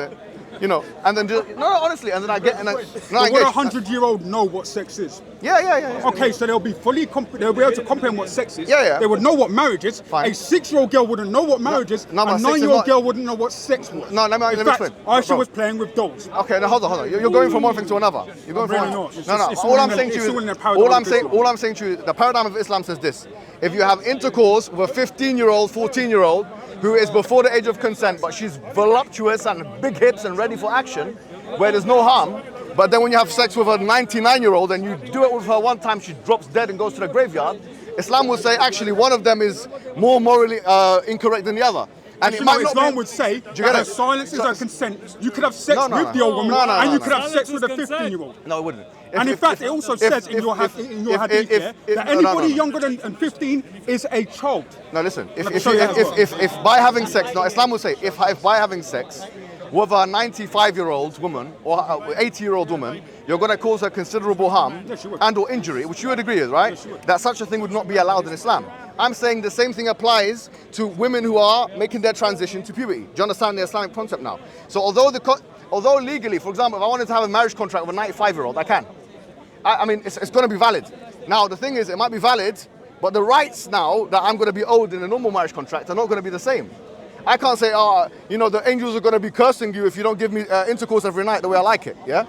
and then just, no, honestly, and then I get, and then I Would a get. 100-year-old know what sex is? Yeah. Okay, so they'll be they'll be able to comprehend what sex is. Yeah. They would know what marriage is. Fine. A 6-year-old girl wouldn't know what marriage is. No, a but 6 is 9-year-old not- girl wouldn't know what sex was. No, let me explain. Aisha Bro. was playing with dolls. Okay, now hold on. You're going from one thing to another. You're going Really from not. one. It's No. just- it's All all I'm in saying the- to it's you all in the is, paradigm of Islam. all I'm saying to you, the paradigm of Islam says this: if you have intercourse with a 15-year-old, 14-year-old who is before the age of consent, but she's voluptuous and big hips and ready for action, where there's no harm. But then when you have sex with a 99-year-old and you do it with her one time, she drops dead and goes to the graveyard. Islam will say actually one of them is more morally incorrect than the other. And it might not Islam be, would say do you get that it? silence is a consent. You could have sex No, with the old woman and you could have sex with a Silence is 15-year-old. No, it wouldn't. And in fact, it also says in your hadith that anybody younger than 15 is a child. No, listen. If If by having sex, no, Islam will say if by having sex with a 95-year-old woman or 80-year-old woman, you're going to cause her considerable harm and/or injury, which you would agree with, right? That such a thing would not be allowed in Islam. I'm saying the same thing applies to women who are making their transition to puberty. Do you understand the Islamic concept now? So although legally, for example, if I wanted to have a marriage contract with a 95-year-old, I can. I mean, it's going to be valid. Now, the thing is, it might be valid, but the rights now that I'm going to be owed in a normal marriage contract are not going to be the same. I can't say, the angels are going to be cursing you if you don't give me intercourse every night the way I like it, yeah?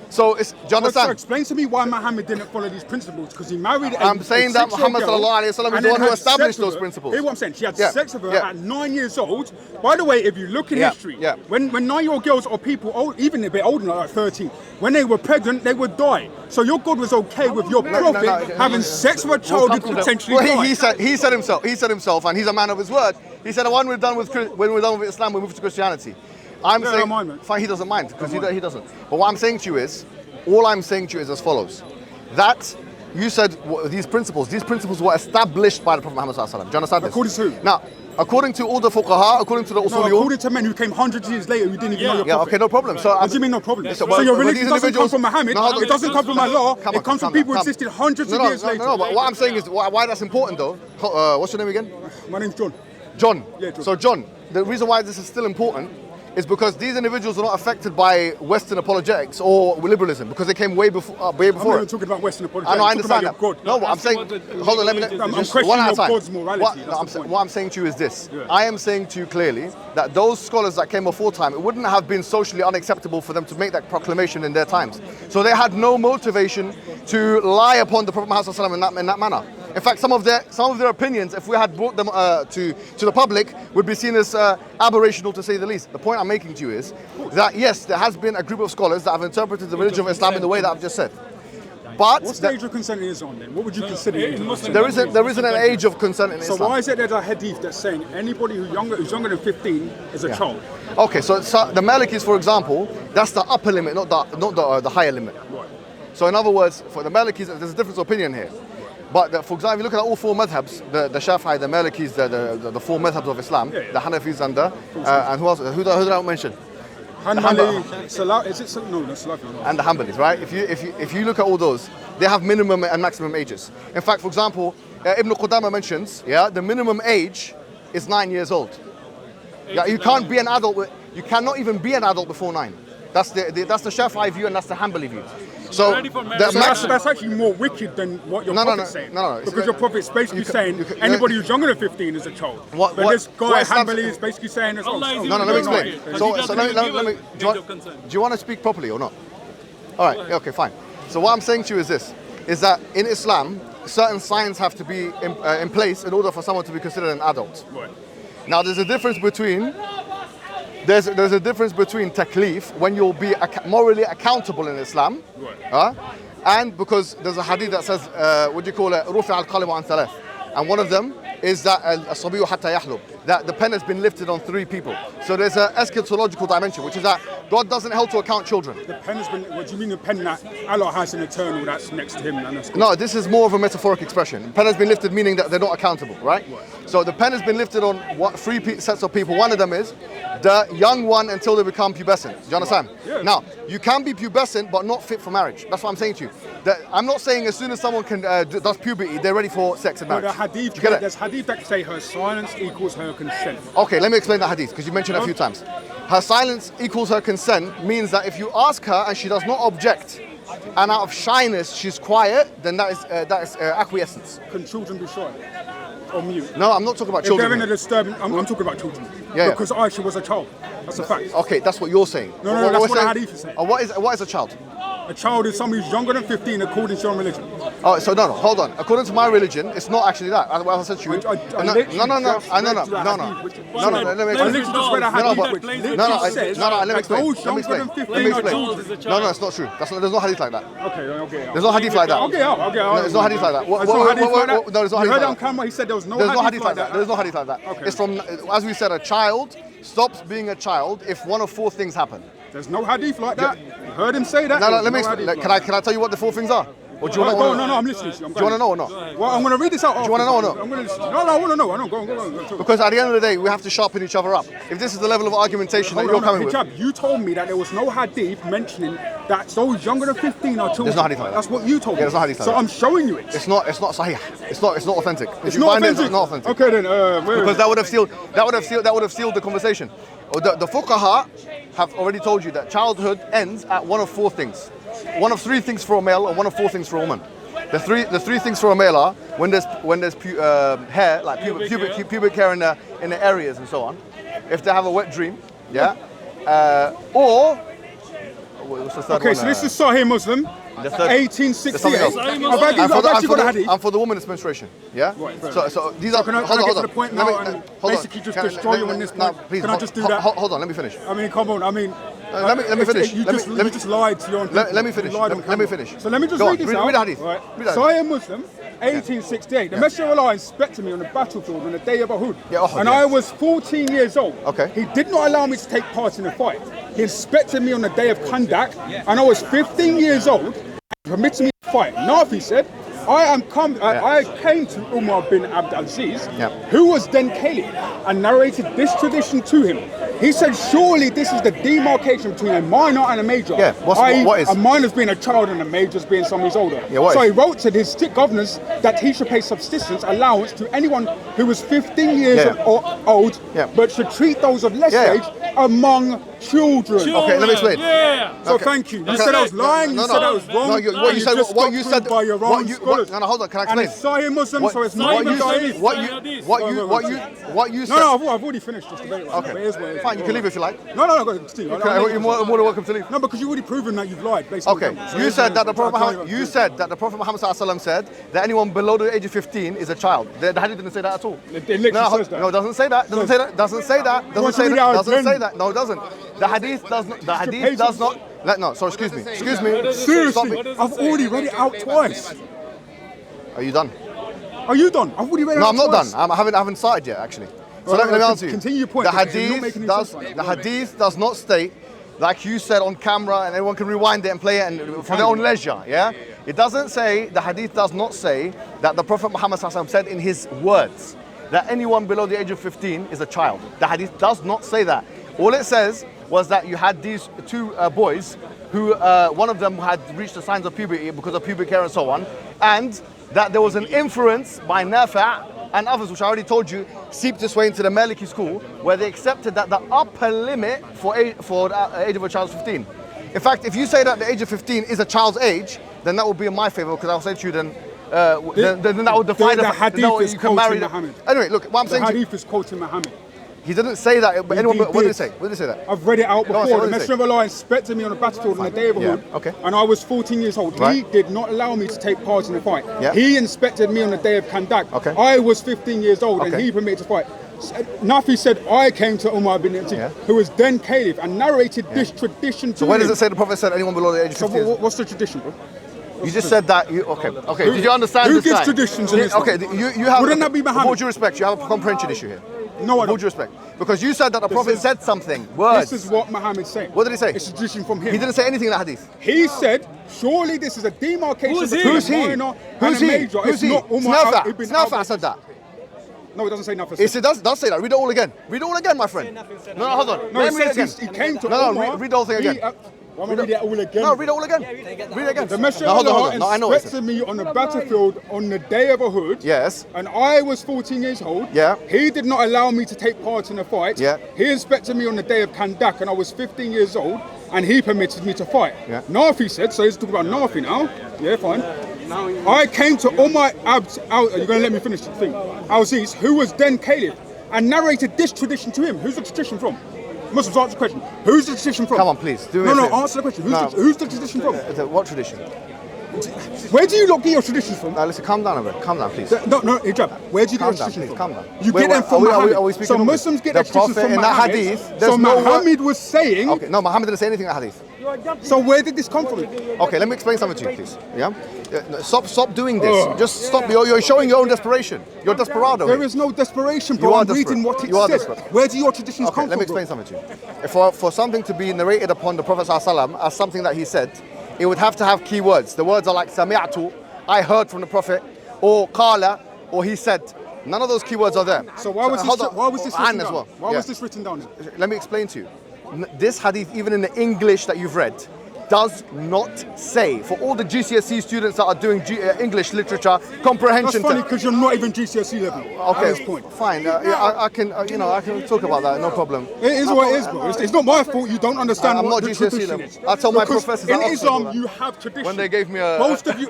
So, do you understand? So explain to me why Muhammad didn't follow these principles, because he married I'm saying that Muhammad sallallahu alaihi wasallam is the one who established those principles. Hear what I'm saying? She had Yeah, sex with her yeah. at 9 years old. By the way, if you look in Yeah, history, yeah. when 9-year-old girls or people, even a bit older than like 13, when they were pregnant, they would die. So your God was okay with your prophet having sex with a child who could potentially die. He said himself, and he's a man of his word. He said, when we're done with Islam, we move to Christianity. I'm Yeah, I saying, don't mind, man. fine, he doesn't mind because he doesn't. But what I'm saying to you is, all I'm saying to you is as follows: that you said these principles were established by the Prophet Muhammad sallallahu alaihi wasallam. Do you understand this? According to who? Now, according to all the fuqaha, according to the No, usuliyun. according to men who came hundreds of years later who didn't even know your Yeah, prophet. okay, no problem. So, What do you mean no problem? So, So your but religion these doesn't come individuals- from Muhammad, No, hold on. it doesn't come from Allah, Come it on, comes from calm people who down, existed hundreds of No, years later. but what I'm saying is why that's important though. What's your name again? My name's John. John. Yeah, John. So John, the reason why this is still important is because these individuals are not affected by Western apologetics or liberalism because they came way before. I'm not even it. talking about Western apologetics. I know, I I'm talking understand about that. your God. No, what I'm saying, hold on, let me. I'm just questioning one at a your time. God's morality, that's the point. What I'm saying to you is this: I am saying to you clearly that those scholars that came before time, it wouldn't have been socially unacceptable for them to make that proclamation in their times. So they had no motivation to lie upon the Prophet Muhammad ﷺ in that manner. In fact, some of their opinions, if we had brought them to the public, would be seen as aberrational to say the least. The point I'm making to you is that yes, there has been a group of scholars that have interpreted the religion of Islam in the way that I've just said. But What's the age of consent in Islam then? What would you consider it? there isn't an age of consent in So Islam. why is it there's a hadith that's saying anybody who's younger than 15 is a child? Okay, so the Malikis, for example, that's the upper limit, not the higher limit. Right. So in other words, for the Malikis, there's a difference of opinion here. But for example, if you look at all four madhabs, the Shafi'i, the Malikis, the four madhabs of Islam, the Hanafis and who else? Who did I mention? Hanbali, Salah, is it Salah? No, that's Salafi. And the Hanbalis, right? If you look at all those, they have minimum and maximum ages. In fact, for example, Ibn Qudama mentions, the minimum age is 9 years old. Yeah, you can't be an adult. You cannot even be an adult before 9. That's the Shafi'i view and that's the Hanbali view. So that's actually more wicked than what your prophet's saying. No. Because your prophet's basically saying anybody who's younger than 15 is a child. But this guy Hanbali is basically saying as well. No, let me explain. So let me. Do you want to speak properly or not? All right. Okay, fine. So what I'm saying to you is this: is that in Islam, certain signs have to be in place in order for someone to be considered an adult. Right. Now, there's a difference between taklif, when you'll be morally accountable in Islam, and because there's a hadith that says, what do you call it, rufi al-qalim an thalath, and one of them is that as-sabiyu hatta yahlub, that the pen has been lifted on 3 people. So there's an eschatological dimension, which is that God doesn't hold to account children. The pen has been. What do you mean the pen that Allah has an eternal that's next to him? And that's good? No, this is more of a metaphoric expression. The pen has been lifted, meaning that they're not accountable, right? So the pen has been lifted on three sets of people. One of them is the young one until they become pubescent. Do you understand? Yeah. Now, you can be pubescent but not fit for marriage. That's what I'm saying to you. I'm not saying as soon as someone does puberty, they're ready for sex and marriage. But the hadith, there's hadith that say her silence equals her consent. Okay, let me explain that hadith because you mentioned it a few times. Her silence equals her consent means that if you ask her and she does not object, and out of shyness she's quiet, then that is acquiescence. Can children be shy or mute? No, I'm not talking about If children. they're in a disturbing, I'm talking about children. Yeah. Because Aisha was a child. That's a fact. Okay, that's what you're saying. No, What that's we're what the saying- hadith is saying. What is a child? A child is somebody who's younger than 15 according to your religion. Oh, so no, hold on. According to my religion, it's not actually that. As I said to you. I No, literally just read the hadith, which- No, let me I explain. literally just read a No, hadith but- which no, literally let me says explain. that those younger than 15 are children. No, it's not true. There's no hadith like that. Okay. There's no hadith like that. Okay. No, there's no hadith like that. There's no hadith like that? No, there's no You hadith heard like on that. camera, he said there was no There's no hadith like that. There's no hadith like that. Okay. It's from, as we said, a child stops being a child if one of four things happen. There's no hadith like that. You heard him say that. No, There's let me no explain. hadith Can like I tell you what the four things are? Or do you that. want to? No, I'm listening to you. Do you want to know or not? Well, I'm going to read this out. Do you want to know or not? I'm going to. No, I want to know. I know. Go on. Because at the end of the day, we have to sharpen each other up. If this is the level of argumentation that you're coming with, Hijab, you told me that there was no hadith mentioning that those younger than 15 are children. There's no hadith like that. That's what you told me. there's no hadith like so that. I'm showing you it. it's not sahih. It's not authentic. If It's you not find it, authentic. it's not authentic. Okay then. Where Because is that would have sealed the conversation. The fuqaha have already told you that childhood ends at one of four things. One of three things for a male and one of four things for a woman. The three things for a male are when there's hair, like pubic hair in the areas and so on. If they have a wet dream, yeah. Or what's the third Okay, one? so this is Sahih Muslim, the third- 1868. there's something else. I've actually got a hadith. And for the woman, it's menstruation. Yeah. Right, fair So these are. Can I hold get on. to the point Let me- now and hold on. basically just Can I- destroy you on this no, point? please, Can I just do that? Hold on, let me finish. I mean, come on. I mean, Let me finish. You just lied to your own people. Let me finish. You lied on Let me camera. finish. So let me just Go read on, this out. read the hadith. Right. Read the hadith. Sahih Muslim, 1868. The Messenger of Allah inspected me on the battlefield on the day of Uhud. Yeah, Uhud, and yeah. I was 14 years old. Okay. He did not allow me to take part in the fight. He inspected me on the day of Kandak, and I was 15 years old. And permitted me to fight. Nafi said, I came to Umar bin Abd al-Aziz, Yeah. who was then caliph, and narrated this tradition to him. He said, surely this is the demarcation between a minor and a major. Yeah, what is? A minor's being a child and a major's being someone who's older. Yeah, what so is? he wrote to his strict governors that he should pay subsistence allowance to anyone who was 15 years Yeah. old, Yeah. but should treat those of less Yeah. age among children. Okay, let me explain. Yeah. So Okay. thank you. You said I was lying. You said I was wrong. No, what you said. just What got you proved said. by your own scholars. No, hold on. Can I And explain? it's Sahih Muslim, so it's not What even you Sahih. what you said. No, I've already finished this debate. Okay. But it is what it is. Fine, you can leave if you like. No, go ahead, Steve. You're more than welcome to leave. No, because you've already proven that you've lied. Basically. Okay, you said that the Prophet Muhammad. You said that the Prophet Muhammad ﷺ said that anyone below the age of 15 is a child. The hadith didn't say that at all. It literally says that. No, it doesn't say that. Doesn't say that. Doesn't say that. Doesn't want to say read it that. out Doesn't again? say that. No, it doesn't. The hadith does not. The hadith does not. No, sorry. Excuse me. Excuse me. Stop Seriously, it. I've already read it out twice. Are you done? Are you done? I've already read it No, out I'm not twice. done. I haven't started yet, actually. So Right, let me answer you. continue your point, The because you're not making any sense right now. the hadith does not state, like you said on camera, and everyone can rewind it and play it and for their own leisure. Yeah. It doesn't say. The hadith does not say that the Prophet Muhammad ﷺ said in his words that anyone below the age of 15 is a child. The hadith does not say that. All it says was that you had these two boys who one of them had reached the signs of puberty because of pubic hair and so on, and that there was an inference by Nafi' and others, which I already told you, seeped its way into the Maliki school, where they accepted that the upper limit for the age of a child is 15. In fact, if you say that the age of 15 is a child's age, then that would be in my favor, because I'll say to you then that would defy the hadith no, is you can marry quoting Muhammad. Anyway, look, what I'm The saying to you, hadith is quoting Muhammad. he didn't say that, but anyone, He what did did. he say? What did he say that? I've read it out Go on, before. say The what Messenger of Allah inspected me on the battlefield on the day of Yeah, Uhud, okay. and I was 14 years old. He Right. did not allow me to take part in the fight. Yeah. He inspected me on the day of Kandak. Okay. I was 15 years old, and Okay. he permitted to fight. Nafi said, I came to Umar bin Abd Yeah. who was then caliph, and narrated this tradition to So where him. does it say the Prophet said anyone below the age of So 15 is? what's the tradition, bro? You just said that. Okay. Did you understand who this gives guy? traditions in Islam? Okay. You have. Wouldn't that be with Muhammad? all due respect, you have a comprehension issue here. No, I With all don't. due respect. Because you said that the Prophet said something. Words. This is what Muhammad's saying. What did he say? It's a tradition from him. He didn't say anything in that hadith. He said, surely this is a demarcation Who's he? between Who's a he? minor Who's and a he? major. Who's It's he? not It's Umar ibn Nafi said that. No, it doesn't say nothing. It does say that. Read it all again. Read it all again, my friend. No, hold on. No, Let it me read it again. says he came to No, Umar. read the whole thing again. Why am I reading it all again? No, read it all again. Read it again. The Messenger No, of hold on, Allah hold on. No, I know what it inspected me on the battlefield on the day of Uhud. Yes. And I was 14 years old. Yeah. He did not allow me to take part in the fight. Yeah. He inspected me on the day of Kandak and I was 15 years old and he permitted me to fight. Yeah. Nafi said, so he's talking about Nafi now. Yeah, fine. I came to Umar you're going to let me finish the thing. Al-Aziz, who was then Caliph, and narrated this tradition to him. Who's the tradition from? Muslims, answer the question. Who's the tradition from? Come on, please. Do me No, a no, favor. answer the question. Who's the tradition from? What tradition? Where do you lot get your traditions from? Now listen, calm down a bit. Calm down, please. No, Hijab. Where do you get Calm your down, traditions please. from? Calm down. You Wait, get them wait, from are we Muhammad. speaking So English? Muslims get The their traditions Prophet from in that Muhammad. hadith, So there's no word- Muhammad was saying. Okay, no, Muhammad didn't say anything in that hadith. So where did this come from? Okay, let me explain something to you, please. Yeah? No, stop doing this. Just stop. You're showing your own desperation. You're desperado. There is no desperation, bro. You are I'm reading desperate. what it You are says. desperate. Where do your traditions Okay, come let me from? explain something to you. For something to be narrated upon the Prophet ﷺ as something that he said, it would have to have key words. The words are like sami'atu, I heard from the Prophet, or qala, or he said. None of those keywords are there. So why was hold this? on. Why was this And written as down? well. Why Yeah. was this written down? Let me explain to you. This hadith, even in the English that you've read, does not say, for all the GCSE students that are doing English literature comprehension. That's funny because you're not even GCSE level at this Okay, point. fine. I can, I can talk about that. No problem. It is what it is, bro. It's not my fault you don't understand I'm what not the GCSE tradition level. is. I tell my Because professors in at Oxford Islam that. you have tradition. When they gave me a most of a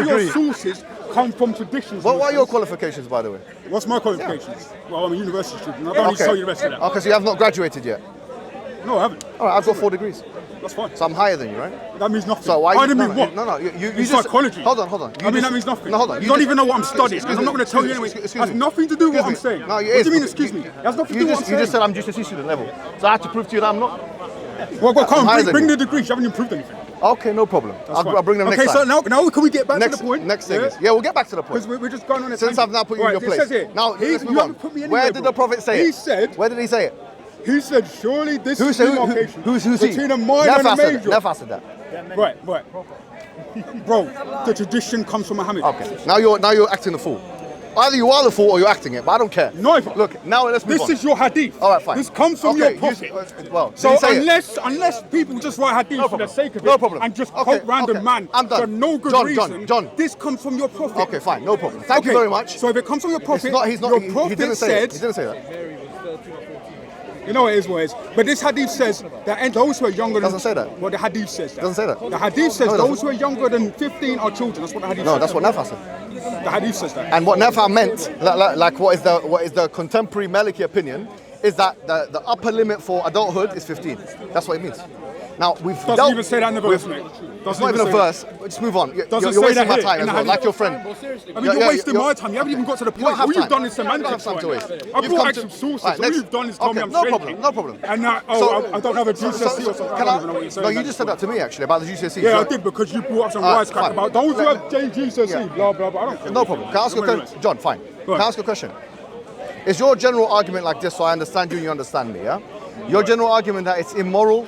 your degree. sources come from traditions. What are your qualifications, by the way? What's my qualifications? Well, I'm a university student. I don't need to tell you the rest of that. Okay, so you have not graduated yet. No, I haven't. All right, I've got 4 degrees, That's fine. so I'm higher than you, right? That means nothing. So why? I didn't mean what? No, you In just psychology. Hold on. You I mean, just- that means nothing. No, hold on. You don't just- even know what I'm studying, Excuse because I'm not me, going to tell you excuse anyway. me, It has nothing to do with what I'm saying. No, it What is. do you mean, excuse me? It has nothing to do with what I'm You just said saying. I'm GCSE student level, so I have to prove to you that I'm not. Well, come higher on, than bring you. the degrees. You haven't even proved anything. Okay, no problem. I'll bring them next Okay, time. so now can we get back next to the point? Next thing is, we'll get back to the point. Because we're just going on a Since tangent. I've now put you in your Right, place. It says here, Now, let's move you on. haven't put me anywhere, Where did the Prophet say it? He said, Where did he say it? he said, surely this Who is said demarcation who's he? between a minor and a Never said major. that. Never said that. Right. Bro, the tradition comes from Muhammad. Okay. Now you're acting the fool. Either you are the fool or you're acting it, but I don't care. No, Look, now let's move this on. is your hadith. All right, fine. This comes from Okay, your prophet. well, So did he say it? unless people just write hadith No for the problem. sake of it No problem. and just Okay, quote random okay. man I'm done. for no good reason, John. this comes from your prophet. Okay, fine, no problem. Thank you very much. So if it comes from your prophet, It's not. your He prophet didn't say said, it. He didn't say that. you know what it is, what it is. But this hadith says that those who are younger than... Doesn't say that. Well, the hadith says that. Doesn't say that. The hadith says No, it those doesn't. who are younger than 15 are children. That's what the hadith No, says. that's what Nafa said. The hadith says that. And what Nafa meant, like what is the contemporary Maliki opinion, is that the upper limit for adulthood is 15. That's what it means. Now we've Doesn't even say that in the verse, mate. It's not even a verse. Just move on. You're Doesn't say wasting that my here time in as the well, hadith. like your friend. I mean, you're wasting my time. You haven't even got to the You don't point. have All you've time. done is You don't semantics. have time to right? waste. I You've brought come actual to- sources. Right, All next. you've done is tell Okay, me I'm no shaking. problem, no problem. And now, I don't have a GCSE or something. Can I don't even know what you're saying. No, you just said that to me actually about the GCSE. Yeah, I did, because you brought up some wisecrack fine. about those who have GCSE, Yeah. blah, blah, blah. I don't care. No problem. Can I ask you a question? John, fine. Go on. Can I ask you a question? Is your general argument like this, so I understand you and you understand me, yeah? Your general argument that it's immoral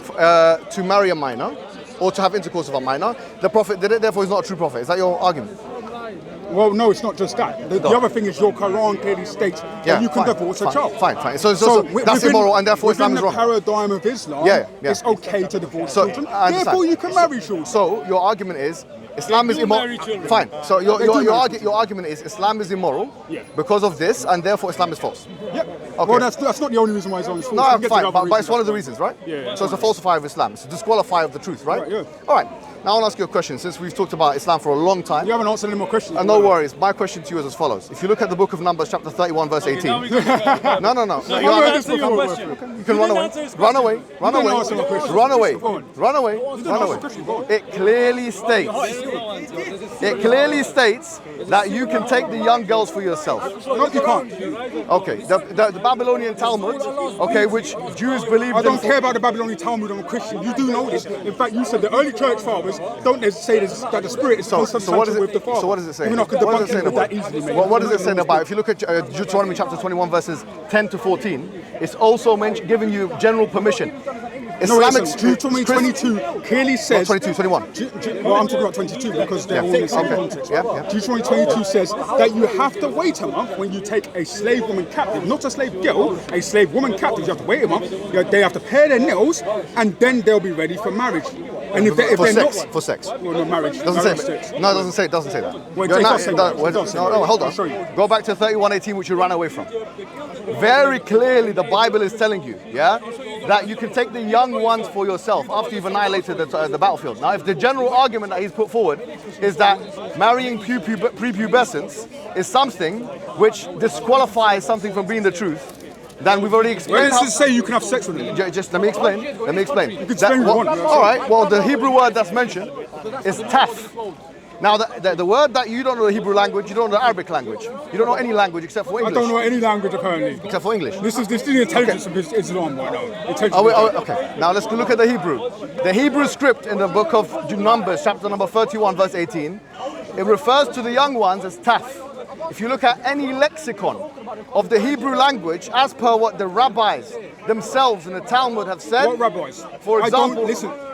to marry a minor or to have intercourse with a minor, the Prophet did it, therefore he's not a true prophet. Is that your argument? Well, no, it's not just that. The other thing is your Quran clearly states that you can divorce a child. Fine. So that's within- immoral and therefore Islam is wrong. Within the paradigm of Islam, Yeah. it's okay to divorce So, children. I understand. Therefore, you can marry children. So your argument is Islam is do immoral. marry children. Fine. So They do marry your argument is Islam is immoral Yeah. because of this, and therefore Islam is false. Yeah. Okay. Well, that's not the only reason why Islam is false. No, We can I'm get to fine, the but other it's one of the reasons. reasons, right? Yeah. So it's a falsifier of Islam. It's a disqualifier of the truth, right? Right, yeah. All right. Now I want to ask you a question. Since we've talked about Islam for a long time, You haven't answered any more questions. no worries. My question to you is as follows. If you look at the book of Numbers, chapter 31, verse 18. Now we go back. No. No, You you are- answer your question. You can run away. answer his Run question. away. Run You away. didn't answer my question. Run away. Go on. Run away. didn't Run answer away. the question. Go on. It clearly states that you can take the young girls for yourself. No, you can't. Okay. The Babylonian Talmud, okay, which Jews believe I don't in. care about the Babylonian Talmud. I'm a Christian. You do know this. In fact, you said the early church fathers verse, don't they say that the Spirit is consubstantial with the Father? So what does it say? Even I could debunk it that easily, mate. What is it saying about? If you look at Deuteronomy chapter 21 verses 10 to 14, it's also giving you general permission. Islamic Deuteronomy 22 clearly says... 22, 21. Well, I'm talking about 22 because they're all in the same context. Deuteronomy 22 says that you have to wait a month when you take a slave woman captive, not a slave girl, a slave woman captive. You have to wait a month. They have to pare their nails, and then they'll be ready for marriage. And if they're not for sex. Well, no, marriage. Doesn't say. No, it doesn't say. It doesn't say that. Well, it does say that. No, hold on. Go back to 31:18, which you ran away from. Very clearly, the Bible is telling you, that you can take the young ones for yourself after you've annihilated the battlefield. Now, if the general argument that he's put forward is that marrying prepubescents is something which disqualifies something from being the truth, then we've already explained. Where does it say you can have sex with them? Just let me explain. You can explain what you want. All right. Well, the Hebrew word that's mentioned is taf. Now, the word that you don't know the Hebrew language, you don't know the Arabic language, you don't know any language except for English. I don't know any language apparently. Except for English. This is the intelligence of Islam right now. Okay. Now let's look at the Hebrew. The Hebrew script in the book of Numbers, chapter number 31, verse 18, it refers to the young ones as taf. If you look at any lexicon of the Hebrew language, as per what the rabbis themselves in the Talmud have said. What rabbis? For example,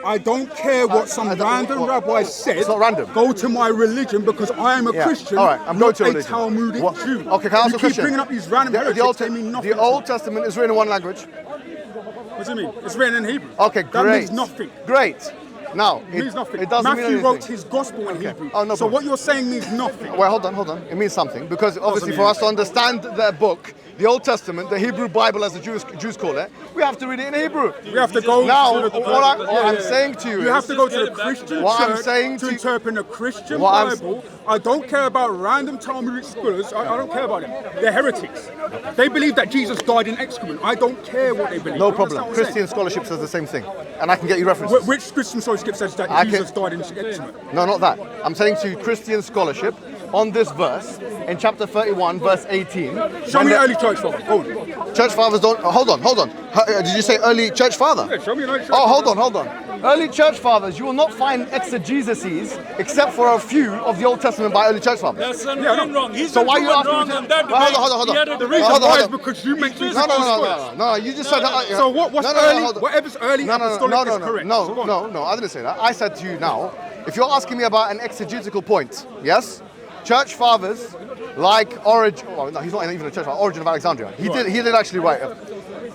I don't care what some random rabbi said. It's not random. Go to my religion because I am a Christian. All right, I'm going to not religion. a Talmudic Jew. Okay, can I ask you a question? keep bringing up these random heretics. They mean nothing. The Old Testament is written in one language. What do you mean? It's written in Hebrew. Okay, That great. means nothing. Great. Now, It means nothing. It doesn't Matthew mean anything. wrote his gospel in Hebrew. Oh, no so problem. what you're saying means nothing. Well, hold on. It means something because obviously for us to understand their book, the Old Testament, the Hebrew Bible as the Jews call it, we have to read it in Hebrew. We have to go now. to the What I'm saying to you is, you have to go to the Christian church to interpret the Christian Bible. I don't care about random Talmudic scholars. I don't care about them. They're heretics. They believe that Jesus died in excrement. I don't care what they believe. No problem. Christian scholarship says the same thing, and I can get you references. Which Christian scholarship says that Jesus died in excrement? No, not that. I'm saying to you, Christian scholarship on this verse in chapter 31, verse 18. Show me early church fathers. Hold on. Church fathers don't. Hold on. Did you say early church father? Yeah, show me an early church hold on. Early church fathers, you will not find exegeses except for a few of the Old Testament by early church fathers. That's wrong. He's So why are you asking me to? Hold on. The reason why is because you mentioned No. You just said that. So what's early? Whatever's early apostolic is correct. No. I didn't say that. I said to you now, if you're asking me about an exegetical point, yes, church fathers like Origin. Well, no, he's not even a church father. Origin of Alexandria. He did actually write.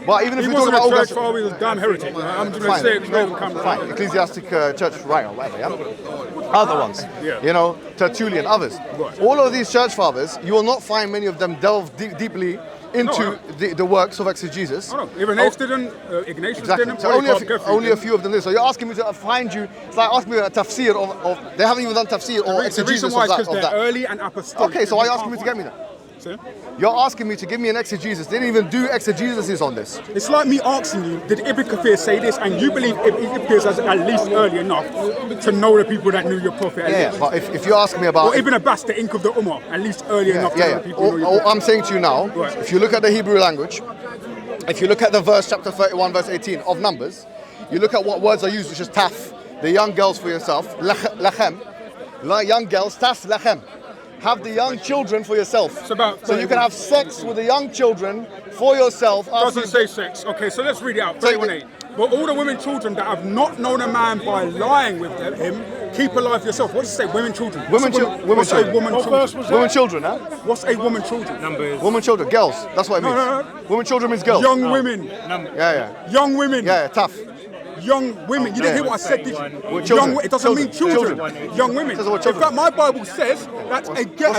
But even if He we talk wasn't about a church father, he was a damn heretic. I'm just going to say it. Fine. Ecclesiastic church writer, whatever, yeah? Other ones, Tertullian, others. Right. All of these church fathers, you will not find many of them delve deeply into the works of exegesis. Oh, no. Even didn't, Ignatius didn't. So only a few of them did. So you're asking me to find you, it's like asking me a tafsir of they haven't even done tafsir or exegesis The reason why is because of they're that. early and apostolic. Okay, so why are you asking me to get me that? See? You're asking me to give me an exegesis. They didn't even do exegesis on this. It's like me asking you, did Ibn Kathir say this? And you believe Ibn Kathir is at least early enough to know the people that knew your prophet. Yeah, but if you're asking me about... Or Ibn Abbas, the ink of the Ummah, at least early enough to know the people who know your prophet. I'm saying to you now, if you look at the Hebrew language, if you look at the verse, chapter 31, verse 18 of Numbers, you look at what words are used, which is taf, the young girls for yourself, lachem, young girls, tas lachem. Have the young children for yourself. So you can have sex with the young children for yourself. Doesn't say sex. Okay, so let's read it out. 31:8. But all the women children that have not known a man by lying with him, keep alive yourself. What does it say? Women children. Women children. What's a woman children? Women children, huh? What's a woman children? Numbers. Women children, girls. That's what it means. No. Women children means girls. Young women. Yeah. Young women. Yeah, tough. Young women. You didn't hear what I said, did you? Children. It doesn't mean children. Young women. In fact, my Bible says that a girl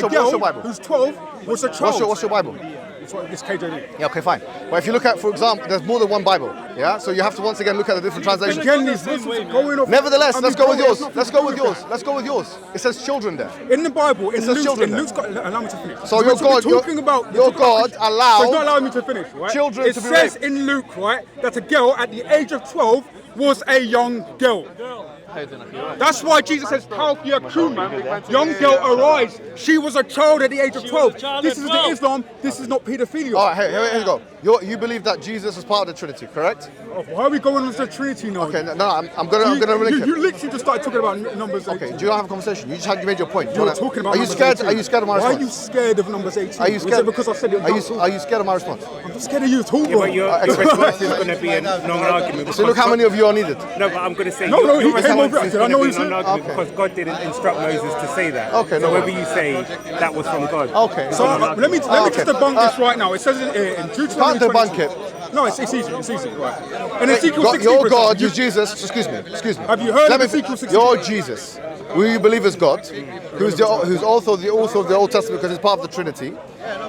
who's 12 was a child. What's your Bible? It's KJV. Yeah, okay, fine. But if you look at, for example, there's more than one Bible, yeah? So you have to once again look at the different translations. Again, these going off. Nevertheless, let's go with yours. Let's go with yours. It says children there. In the Bible, it says children. Luke's got, allow me to finish. So your God allowed so it's not allowing me to finish, right? Children to be raped. It says in Luke, right, that a girl at the age of 12 was a young girl. That's why Jesus says, young girl, arise. She was a child at the age of 12. This is the Islam, this is not paedophilia. All right, here we go. You believe that Jesus is part of the Trinity, correct? Oh, why are we going on to the Trinity now? Okay, no, I'm gonna link it. You literally just started talking about numbers 18. Okay, do you not have a conversation? You made your point. You're talking about Are you scared? 18. Are you scared of my response? Why are you scared of numbers 18? Are you scared? Is it because I said it? Are you scared of my response? I'm just scared of you too, Yeah, bro. but your response is going to be a non-argument. So look how many of you are needed. No, but I'm going to say No, he your came over. response is I going know to he's be a non-argument okay. because God didn't instruct Moses to say that. Okay, so no whether worries. you say that was from God. Okay. So let me okay. just debunk this right now. It says in Deuteronomy Can't debunk 22. No, it's easy. It's easy. Right. In Ezekiel 16, Your God, you Jesus. Excuse me. Have you heard of Ezekiel 16? Your Jesus, who you believe is God, who's also the author of the Old Testament because he's part of the Trinity.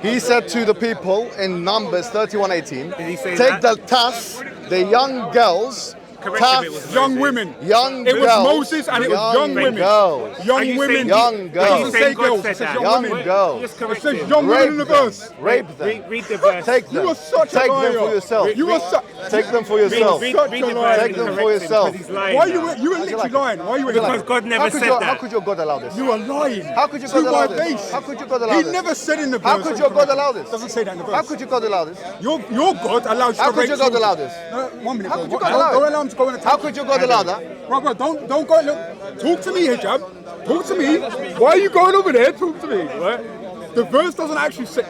He said to the people in Numbers 31:18, he say take that? the tas, the young girls. Correct, it was Young women. Young It girls. was Moses and it was young women. Girls. Are Young you women. saying- Young It girls. doesn't say God girls. said It says that? young Young women. girls. Just It correct says him. young women in Rape the them. verse. Rape them. Read the verse. Take them. You are such a Take them liar. for yourself. You are such. Take them for yourself. Read Such the a verse liar. and Take them for correct him yourself. because he's lying Why now. you were literally like it? lying? Why you were Because God never said that. How could your God allow this? You are lying. How could your To God allow my this? face. How could your God allow He this? never said in the verse. How could your God allow this? Doesn't say that in the verse. How could your God allow this? Your God allows you How to could rape your God children. allow this? No, 1 minute. How bro. could your God allow Don't it? allow him to go on a How could your God allow that? Bro, don't go. Look, talk to me, Hijab. Talk to me. Why are you going over there? Talk to me. Right? The verse doesn't actually say.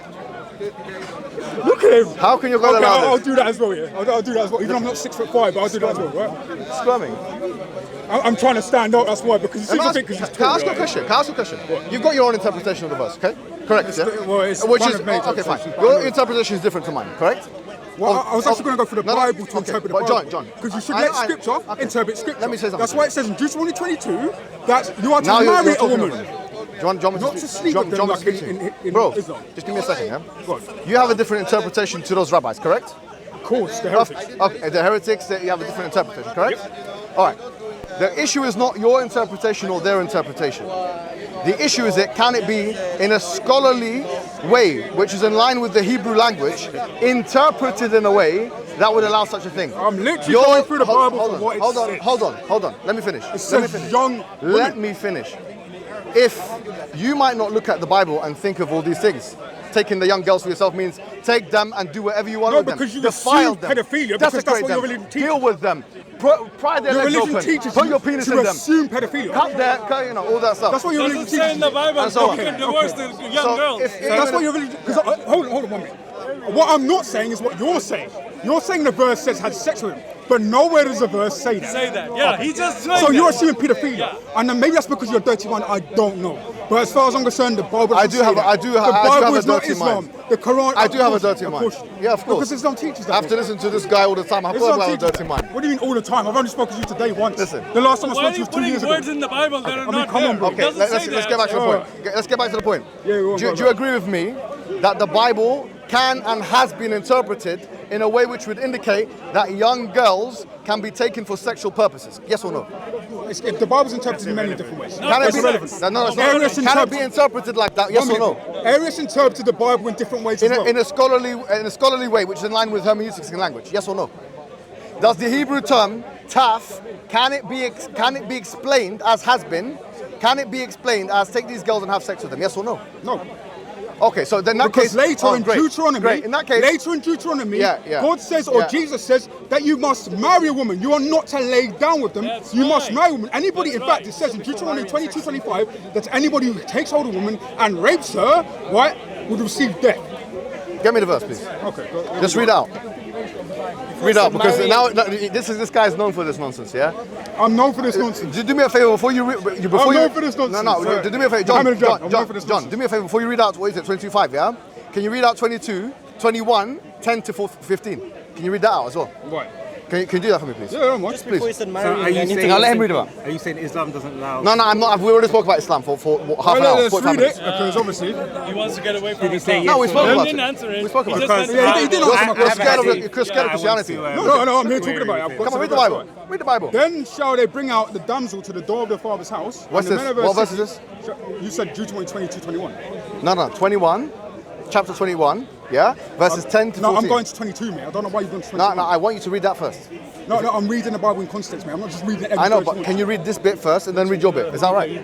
Look at him. How can your God Okay, allow I'll this? do that as well. Yeah, I'll do that as well. Even though I'm not 6'5", but I'll do that as well. Right? Squirming. I'm trying to stand out. That's why because you Can I seem to ask, think because he's can I tall. ask you a right? question? Can I ask you a question? You've got your own interpretation of the verse, okay? Correct, yeah? well, it's Which one is of many okay, fine. interpretations, but Your I know. interpretation is different to mine, correct? Well, I was actually going to go for the No, no, Bible to okay, interpret the but Bible. John, Because you should I- let I- Scripture okay. interpret Scripture. Let me say something. That's why it says in Deuteronomy 22 that you are to Now marry you're a talking woman. over me. Do you want me Not to sleep with them John, like speak to you. in Bro, Islam. just give me a second, yeah? Go on. You have a different interpretation to those rabbis, correct? Of course, the heretics. Okay, the heretics, you have a different interpretation, correct? All right. The issue is not your interpretation or their interpretation. The issue is can it be in a scholarly way, which is in line with the Hebrew language, interpreted in a way that would allow such a thing. I'm literally going through the Bible for what it says. Hold on. Let me finish. It says young Let women. me finish. If you might not look at the Bible and think of all these things, taking the young girls for yourself means take them and do whatever you want No, with them. because you Defile assume them. pedophilia, because that's Desecrate what your them. religion teaches. Deal with them. Pry their Your legs religion open. teaches Put you your penis to in them. assume pedophilia. Cut their, all that stuff. That's what your Doesn't religion say teaches in the you. Bible And so that on. you can divorce the young So girls. if- That's what your religion. Because hold on 1 minute. What I'm not saying is what you're saying. You're saying the verse says had sex with him, but nowhere does the verse say that. Say that. Yeah, he just said So that. you're assuming pedophilia, Yeah. and then maybe that's because you're a dirty one. I don't know. But as far as I'm concerned, the Bible. I doesn't do have say a- that. I do ha- The I do Bible have a is not dirty Islam. mind. The Quran. I do have a of course, dirty of mind. course. Yeah, of course. Because Islam teaches that. I have to listen to this guy all the time. I've got Islam to have a teaches dirty that. mind. What do you mean all the time? I've only spoken to you today once. Listen. The last time I Why spoke are to you you was 2 putting years words ago. in the Bible that are mean, not come there? on, bro. It Okay, doesn't let's say get that. back to the point. Let's get back to the point. Yeah, go on, do go on, you go on. agree with me that the Bible can and has been interpreted in a way which would indicate that young girls can be taken for sexual purposes? Yes or no? If the Bible's interpreted in many different ways. Can it It's be? irrelevant. No, it's Arius not. Can it be interpreted like that? Yes or no? Arius interpreted the Bible in different ways as well. In a scholarly way, which is in line with hermeneutics and language. Yes or no? Does the Hebrew term taf can it be explained as has been? Can it be explained as take these girls and have sex with them? Yes or no? No. Okay, so then that Because case, later in great, Deuteronomy, great. In that case, Yeah. God says, or Yeah. Jesus says, that you must marry a woman. You are not to lay down with them. That's you must right. marry a woman. Anybody, That's in fact, right. it says in Deuteronomy 22:25 that anybody who takes hold of a woman and rapes her, right, would receive death. get me the verse, please. Okay. Just read out. Read out, because now this guy is known for this nonsense, yeah? I'm known for this nonsense. Do me a favor before you read. I'm known for this nonsense. No, Sorry. do me a favor, Mohammed Hijab, I'm known for this John. nonsense. Do me a favor before you read out. What is it? 22:5, yeah? Can you read out 22, 21, 10 to 15? Can you read that out as well? Right. Can you do that for me, please? Yeah, I'm watch. Please. So are you saying? Now let him read it out. Are you saying Islam doesn't allow? No, I'm not. We already spoke about Islam for half an hour. Let's 45 read minutes. it, because obviously... He wants to get away from Did he it. say yes? No, we or spoke no? about He it. didn't answer it. We spoke He about just it. said Yeah, that. he did You're answer my scared question. of Christianity. No, I'm here talking about it. I've got Come on, some read the verse. Bible. Read the Bible. Then shall they bring out the damsel to the door of their father's house. What's and the this? men of her What verse city- is You said Deuteronomy 22:21. No, 21. chapter 21, yeah, verses 10 to 14. No, I'm going to 22, mate. I don't know why you've gone to 22. No, I want you to read that first. No, I'm reading the Bible in context, mate. I'm not just reading every I know, verse but once. can you read this bit first and then read your bit? Is that right? I've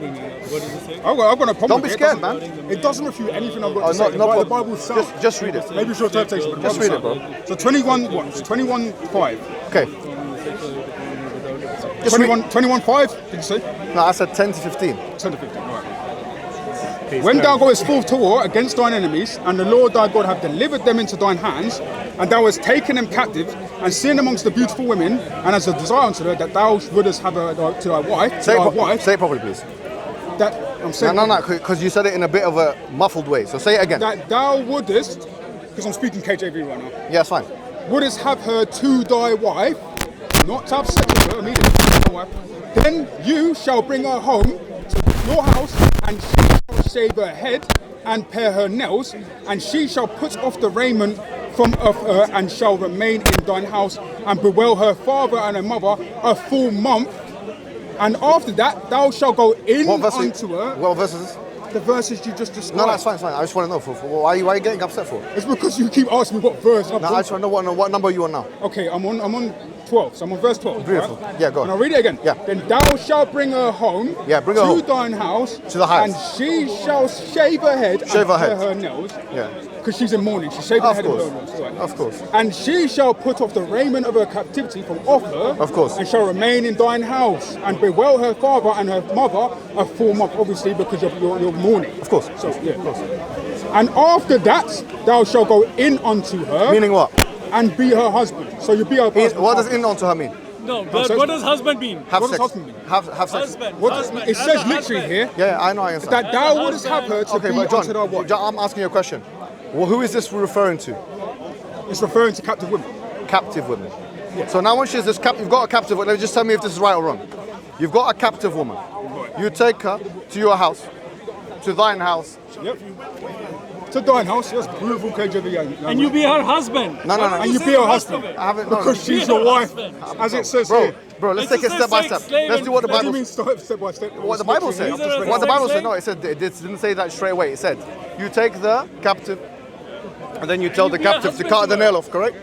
got no problem Don't with be it. scared, man. It doesn't refute anything I've got Oh, to say. no The problem. Bible itself. Just read it. Maybe it's your interpretation, but the Just Bible read it, itself. bro. So 21, what? It's 21:5. Okay. Just read. 21:5, did you say? No, I said 10 to 15. 10 to 15, all right. When thou goest forth to war against thine enemies, and the Lord thy God hath delivered them into thine hands, and thou hast taken them captive, and seen amongst the beautiful women, and as a desire unto her, that thou wouldest have her to thy wife, Say it properly, please. that I'm saying No, because you said it in a bit of a muffled way. So say it again. that thou wouldest, because I'm speaking KJV right now, Yeah, it's fine. wouldest have her to thy wife, not to have sex with her immediately, thy wife, then you shall bring her home to your house, and she shall shave her head and pare her nails, and she shall put off the raiment from off her, and shall remain in thine house, and bewail her father and her mother a full month. And after that, thou shalt go in What verse? unto her. What verse is this? The verses you just described. No, that's fine, it's fine. I just want to know. Why are you getting upset for? It's because you keep asking me what verse. No, I just want to know what number you on now. Okay, I'm on 12, so I'm on verse 12. Beautiful. Right? Yeah, go on. And I'll read it again. Yeah. Then thou shalt bring her home Yeah, bring her to home. thine house. To the house. And she shall shave her head Shave and her head. pare her nails. Yeah. Because she's in mourning. She shaved her Of head course. and her nails. Right. Of course. And she shall put off the raiment of her captivity from off her. Of course. And shall remain in thine house. And bewail her father and her mother a full month, obviously, because you're mourning. Of course. So, yeah. Of course. And after that, thou shalt go in unto her. Meaning what? And be her husband. So you be her husband. What does in onto her mean? No, but what does husband mean? Have What does sex. husband mean? Have sex. Husband. What, husband. it As says a literally husband. here Yeah, I know, I understand. that thou wouldest have her to Okay, be but unto thy John, wife. I'm asking you a question. Well, who is this referring to? It's referring to captive women. Captive women. So now when she says this you've got a captive woman, just tell me if this is right or wrong. You've got a captive woman. You take her to your house, to thine house. Yep. To thine house, yes, beautiful KJV. And you be her husband. No. And you be her husband. I haven't. No, Because she's your wife, as it says bro, here. bro, let's It take it just step by says step. slave Let's do what the What do you Bible mean step by step? What the Bible said. These are What the Bible slave? said. No, it said it didn't say that straight away. It said you take the captive, and then you tell the be a captive to husband cut to the her. nail off. Correct?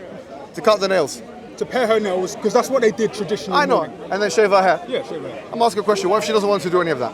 To cut the nails. To pare her nails, because that's what they did traditionally. I know. And then shave her hair. Yeah, sure. Man. I'm asking a question. What if she doesn't want to do any of that?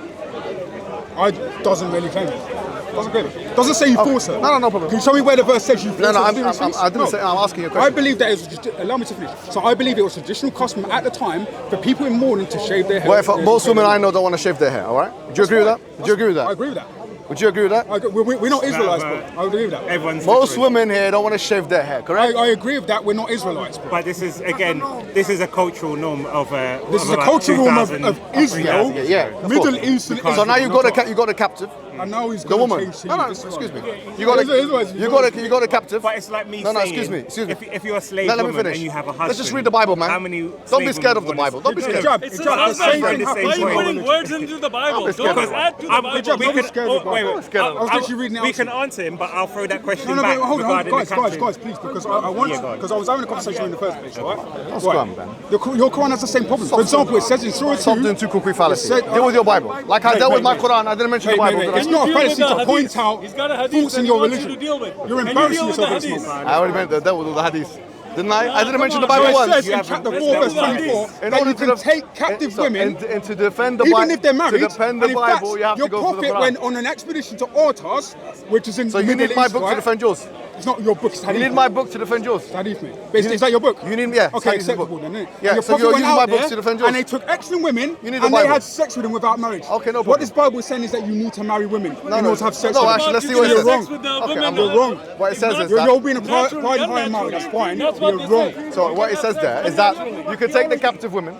Doesn't really claim it. Doesn't claim it. Doesn't say you force her. No problem. Can you show me where the verse says you force No, her I'm, to do these I'm, things? I didn't No. say. I'm asking you a I question. believe that it was just, allow me to finish. So I believe it was traditional custom at the time for people in mourning to shave their hair. What if most women I know don't want to shave their hair? All right? Do you agree with that? Do you agree with I that? agree with that. Would you agree with that? We're not Israelites, No, bro. I agree with that. Everyone's Most different. women here don't want to shave their hair. Correct? I agree with that. We're not Israelites, bro. But this is again, this is a cultural norm of. This of is a about cultural norm of 2000 Israel, Yeah. of Middle course. Eastern So Israel. now you got a captive. And now he's The going to woman. change to No, you. no. This is Excuse me. right. You got Israelites, you got a captive. But it's like me No, saying, excuse me. If you're a slave Let me woman finish. and you have a husband, Let's just read the Bible, man. How many? Don't be scared of the Bible. Don't be scared. Hijab, It's hijab, his the same husband. thing the same Why are you way. putting words into the Bible? I'm scared Don't of it. add to the Bible. we Don't be can. scared of the Wait, Bible. wait. scared of it. I was literally reading it We out can to you. answer him, but I'll throw that question No, back hold on, regarding guys, the captive. please, because I want Yeah, go on. because I was having a conversation in the first place, right? go on, man. Your Quran has the same problem. For example, it says in Surah 2. Stop doing too quick fallacy. it said- Deal with your Bible. Like I Wait, dealt with my wait. Quran, I didn't mention the Wait, Bible. wait, did I? It's not a deal with fallacy the to hadith. point out He's got a hadith faults that in he your wants you religion. to deal with. You're And you embarrassing deal with yourself the this hadith. morning. I already meant the devil with the hadith. Didn't I? I didn't mention the come on. Bible It once. says in haven't- chapter let's 4, go verse with 24, In that order you to can take captive women, and to defend the even Bible, if they're married. to defend the And in Bible, fact, you have your to go for the prophet Quran. went on an expedition to Ortas, which is in So the you Middle need my East, book to right? defend yours. It's not your book, it's You hadith. need my book to defend yours. Hadith, mate. But is that your book? You need, yeah. Okay, Hadith's the acceptable book. then, innit? Yeah, And your so prophet you're went using out my books there to defend yours. and they took excellent women You need the and they Bible. had sex with them without marriage. Okay, no What problem. this Bible is saying is that you need to marry women in order to have sex No, with actually, them. let's see You what it can says. You're have sex with the Okay, women. you're wrong. What it says is You're that. being a Naturally, pride high unnaturally. marriage, that's fine. That's what You're they wrong. say. So what it says there is that you can take the captive women,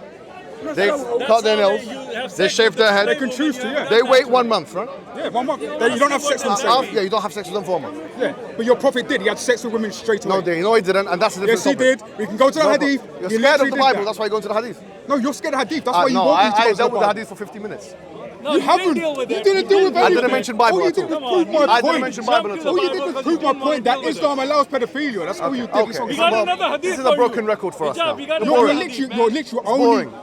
they cut their nails, they shave their head, They can choose to, yeah. they wait 1 month, right? Yeah, 1 month. You don't have sex with them. After, yeah, you don't have sex with them for a month. Yeah, but your prophet did. He had sex with women straight away. No, no, he didn't, and that's a different Yes, he topic. did. We can go to the No, hadith. You're He scared of literally the did Bible, that. that's why you're going to the hadith. No, you're scared of hadith. That's why you No, want me to I go to dealt with the Bible. hadith for 50 minutes. No, You didn't haven't. deal with You it. didn't deal with I anything. didn't mention Bible All you at did all. was Come prove on, my you I didn't point. mention Bible at all. All you did was prove my point that Islam allows pedophilia. That's all you did. Okay, It's not- We This got is a- another hadith this is for a broken you. record for us Hijab, now. we got It's You're another boring. hadith, literally man. only boring.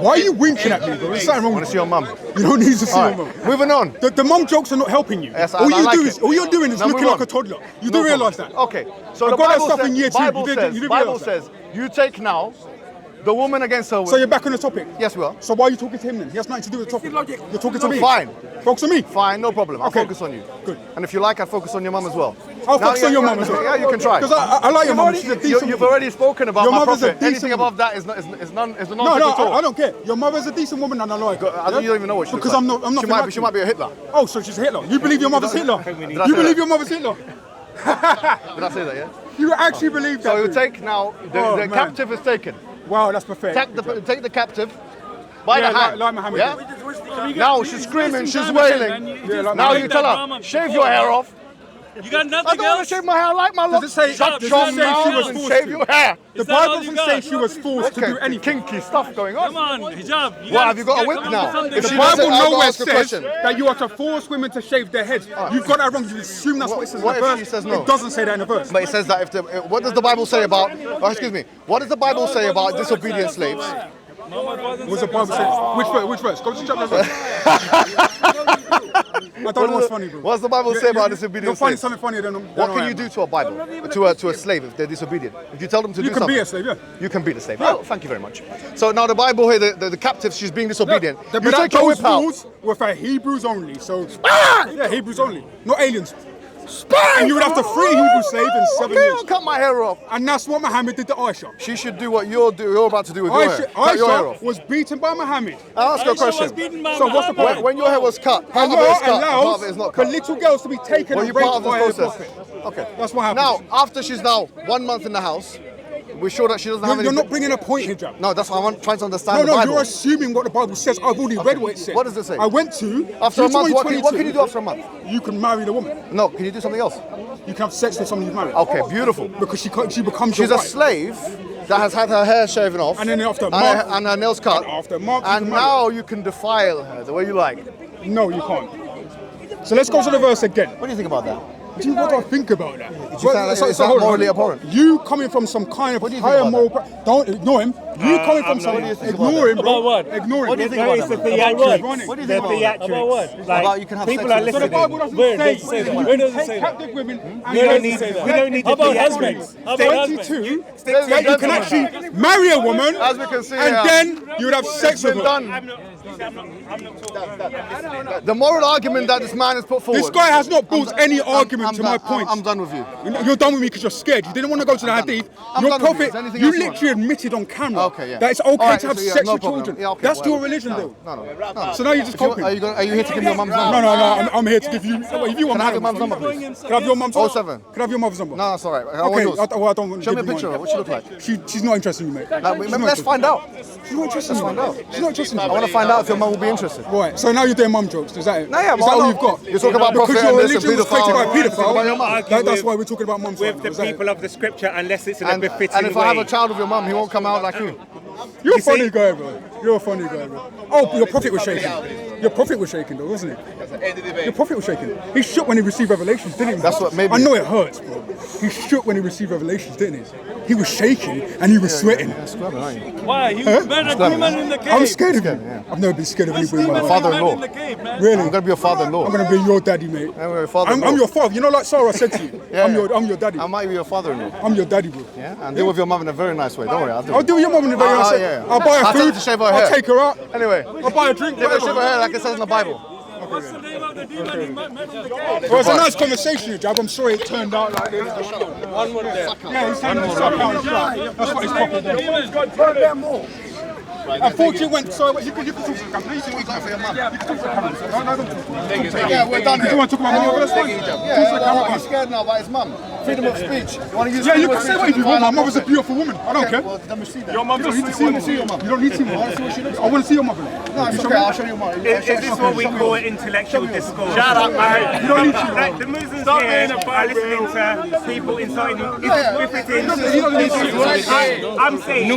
Why are you winking at me, bro? There's something wrong Want with to see your mum? you. Don't need to see All your right, mum. moving on. The mum jokes are not helping you. Yes, all I like it. all you're doing is Now looking move like on. a toddler. You No do realise problem. that? Okay, so I the got that Bible stuff says, in year two. Bible You says, did Bible realise that? says, you take now the woman against her will. So you're back on the topic? Yes, we are. So why are you talking to him then? He has nothing to do with the topic. You're talking to me? Fine. Focus on me? Fine, no problem. I'll Okay. focus on you. Good. And if you like, I'll focus on your mum as well. I'll focus on your mum as well. Yeah, you can try. Because I like your mum. She's a decent You've woman. already spoken about Your my mother's a prophet. Anything decent above that is a non-fiqh No, at all. I don't care. Your mother's a decent woman and I like her. I don't, you don't even know what she Because looks I'm like. not. I'm not. She might be a Hitler. Oh, so she's Hitler. You believe your mother's Hitler? Did I You say believe that? your mother's Hitler? Did I say that, yeah? You actually believe that? So you dude? take now, Oh, the man. captive is taken. Wow, that's pathetic. Take the captive by Yeah, the hand. like Mohammed yeah? did. Now she's screaming, she's wailing. Now you tell her, shave your hair off. You got I nothing don't want to else? shave my hair. I like my look. Does it say- Shut does your it say she mouth was and forced shave to? your hair. The Is that all Bible you doesn't say got? she was forced to do anything. Kinky stuff going on. Come on, hijab. What, have you got a whip now? If The she Bible doesn't, I'll nowhere ask a says question. that you are to force women to shave their heads. You've got that wrong. You assume that's what it says in What the if verse. she says no? It doesn't say that in the verse. But it says that what does the Bible say about? Oh, excuse me. What does the Bible say about disobedient slaves? What's the Bible say? Which verse? Go to chapter verse. I don't know what's funny, bro. What's the Bible say about You'll disobedient find slaves? something funnier than What can you do to a Bible, to a slave if they're disobedient? If you tell them to do You can something, be a slave, yeah. you can be the slave. Oh, thank you very much. So now the Bible here, the captive, she's being disobedient. But You that take your those whip out. rules were for Hebrews only. So yeah, Hebrews only, not aliens. And you would have to free Hebrew slaves in 7 Okay, years. I'll cut my hair off. And that's what Muhammad did to Aisha. She should do what you're about to do with your hair. Cut your hair Aisha off. was beaten by Muhammad. I'll ask you a Aisha was question. beaten by So what's the Muhammad. point? When your hair was cut, part of it Allah is cut, part allows of it is not for cut. little girls to be taken Were and you part raped of this by the process? Prophet. Okay. That's what happens. Now, after she's now 1 month in the house, we're sure that she doesn't have You're any. not bringing a point, Hijab. No, that's what I'm trying to understand No, the no, Bible. you're assuming what the Bible says. I've already read what it says. What does it say? I went to After a month, what can you 22, do after a month? You can marry the woman. No, can you do something else? You can have sex with someone you've married. Okay, beautiful. Because she becomes She's your a wife. slave that has had her hair shaven off, And then after a month, and her nails cut, and after a month, you and can marry now you can defile her the way you like. No, you can't. So let's go to the verse again. What do you think about that? What do I think about that? Is that hold on. morally abhorrent? You coming from some kind of What do you higher think about moral... Don't ignore him. You coming from some... What do you think about Ignore him, bro. About what? Ignore him. What do you think about It's the that? theatrics. What do you The think about that? theatrics. About what? Like, About you can have people sex are with So the listening. Bible doesn't Where say... does it say that? you Where does it take say that? captive women and We you don't can need take we don't need How the about theatrics. husbands? How about husbands? 22 Ladies that and you can gentlemen, actually marry a woman As we can see and here, then you would have sex it's with been her. done. The moral argument that this man has put forward. This guy has not built any argument to my point. I'm done with you. You're done with me because you're scared. You didn't want to go to the I'm done. hadith. I'm Your done with you. prophet, Is there anything you else you want? literally admitted on camera Okay, yeah. that it's okay All right, to have so yeah, sex no with problem. children. Yeah, okay, That's whatever. your religion, though. No. So now you're just copying. Are you here to give me your mum's number? No. I'm here to give you. If you want Can I have your my mum's number, please? Can I have your mum's number? 07. Can I have your mum's number? No, that's all right. I want Okay, yours. I don't want to Show me a give you picture of her. mine. What she look like? She's not interested in you, mate. Let's find out. She's not interested in you. find out. She's not interested in I you. want to find out if your mum will be interested. Right, so now you're doing mum jokes. Is that it? No, yeah, Is that all no. you've got? You talk about because prophet your and this religion and was created by a paedophile. Talk about your mum. paedophile. That's why we're talking about mums right With now. the Is that it? people of the scripture, unless it's in a And befitting if I have way. a child with your mum, he won't come out like you. You're a funny guy, bro. You're a funny guy, bro. Oh, your prophet was shaking. Your prophet was shaking, though, wasn't he? Your prophet was shaking. He shook when he received revelations, didn't he? That's what maybe- I know it hurts, bro. He shook when he received revelations, didn't he? He was shaking and he was sweating. Why? You met a demon in the cave. I'm scared of you. yeah. I've never been scared of Which anybody in my demon life. you Father-in-law. met in the cave, man? Really? I'm gonna be your father-in-law. I'm gonna be your daddy, mate. I'm your father-in-law. I'm your father. You know, like Sarah said to you. Yeah, I'm your daddy. I might be your father-in-law. I'm your daddy, bro. Yeah, and deal with your mum in a very nice way. Don't worry, I'll do I'll it. do your mum in the very nice way. yeah. I'll buy her I'll tell food. her to shave her I'll hair. take her out. Anyway, I'll buy a drink. shave whatever. her hair like it says in the Bible. What's the name of the demon you met in the cave? Well, it's a nice conversation, Jab. I'm sorry it turned out like this. One more there. Yeah, he's saying it's suck out. That's what he's popping. Unfortunately, when so you can talk to the camera. You can talk to the camera. You can talk to the camera. No, don't talk. Yeah, we're done You here. want to talk about money? That's fine. Yeah, he's scared now about his mum. Freedom of speech. You want to use Yeah, you freedom can of say speech what you to want. My find mother's a out beautiful woman. I don't Okay, care. well, let me see that. Your mum You don't need to see I want to see your mum. mum. You don't need to see mum. I want to see your mother. No, it's okay. I'll show you your mum. Is this what we call intellectual discourse? Shut up, man. You don't need to. Like the Muslims Stop here being a are listening to people inciting. Is this befitting? You don't need to. I'm saying.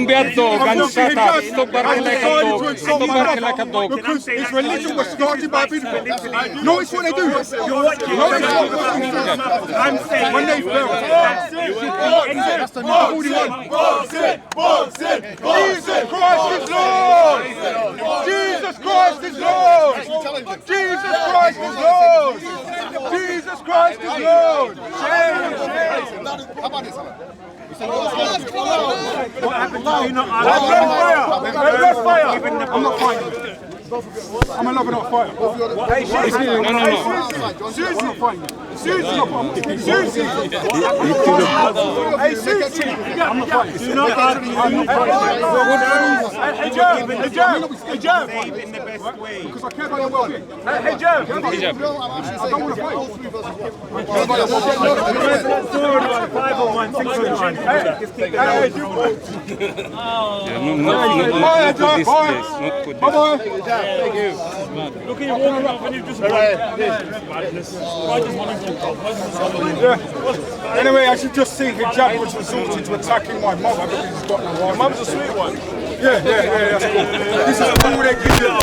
Because his religion was started by people. No, it's what they do. You're watching. No, it's what they do. I'm saying. When they fail. That's the new Jesus Christ is Lord! Jesus Christ is Lord! Jesus Christ is Lord! Jesus Christ is Lord! Shame, shame! How about this? What happened to you not I'm not fighting. I'm a lover, not fighter. Hey, Susie. No. Susie. Susie. Hey, Susie. I'm not fighting. Do not argue. Hey, Joe. Save in the best way. Because I care about your well-being. Hey, Joe. I don't want to fight. 5-on-1, 6-on-1. Just keep going. Look at you walking off and you just Anyway, I should just think Hijab was resorting to attacking my mother because he's got no wife. Mum's a sweet one. Yeah, that's cool. This is all they give you.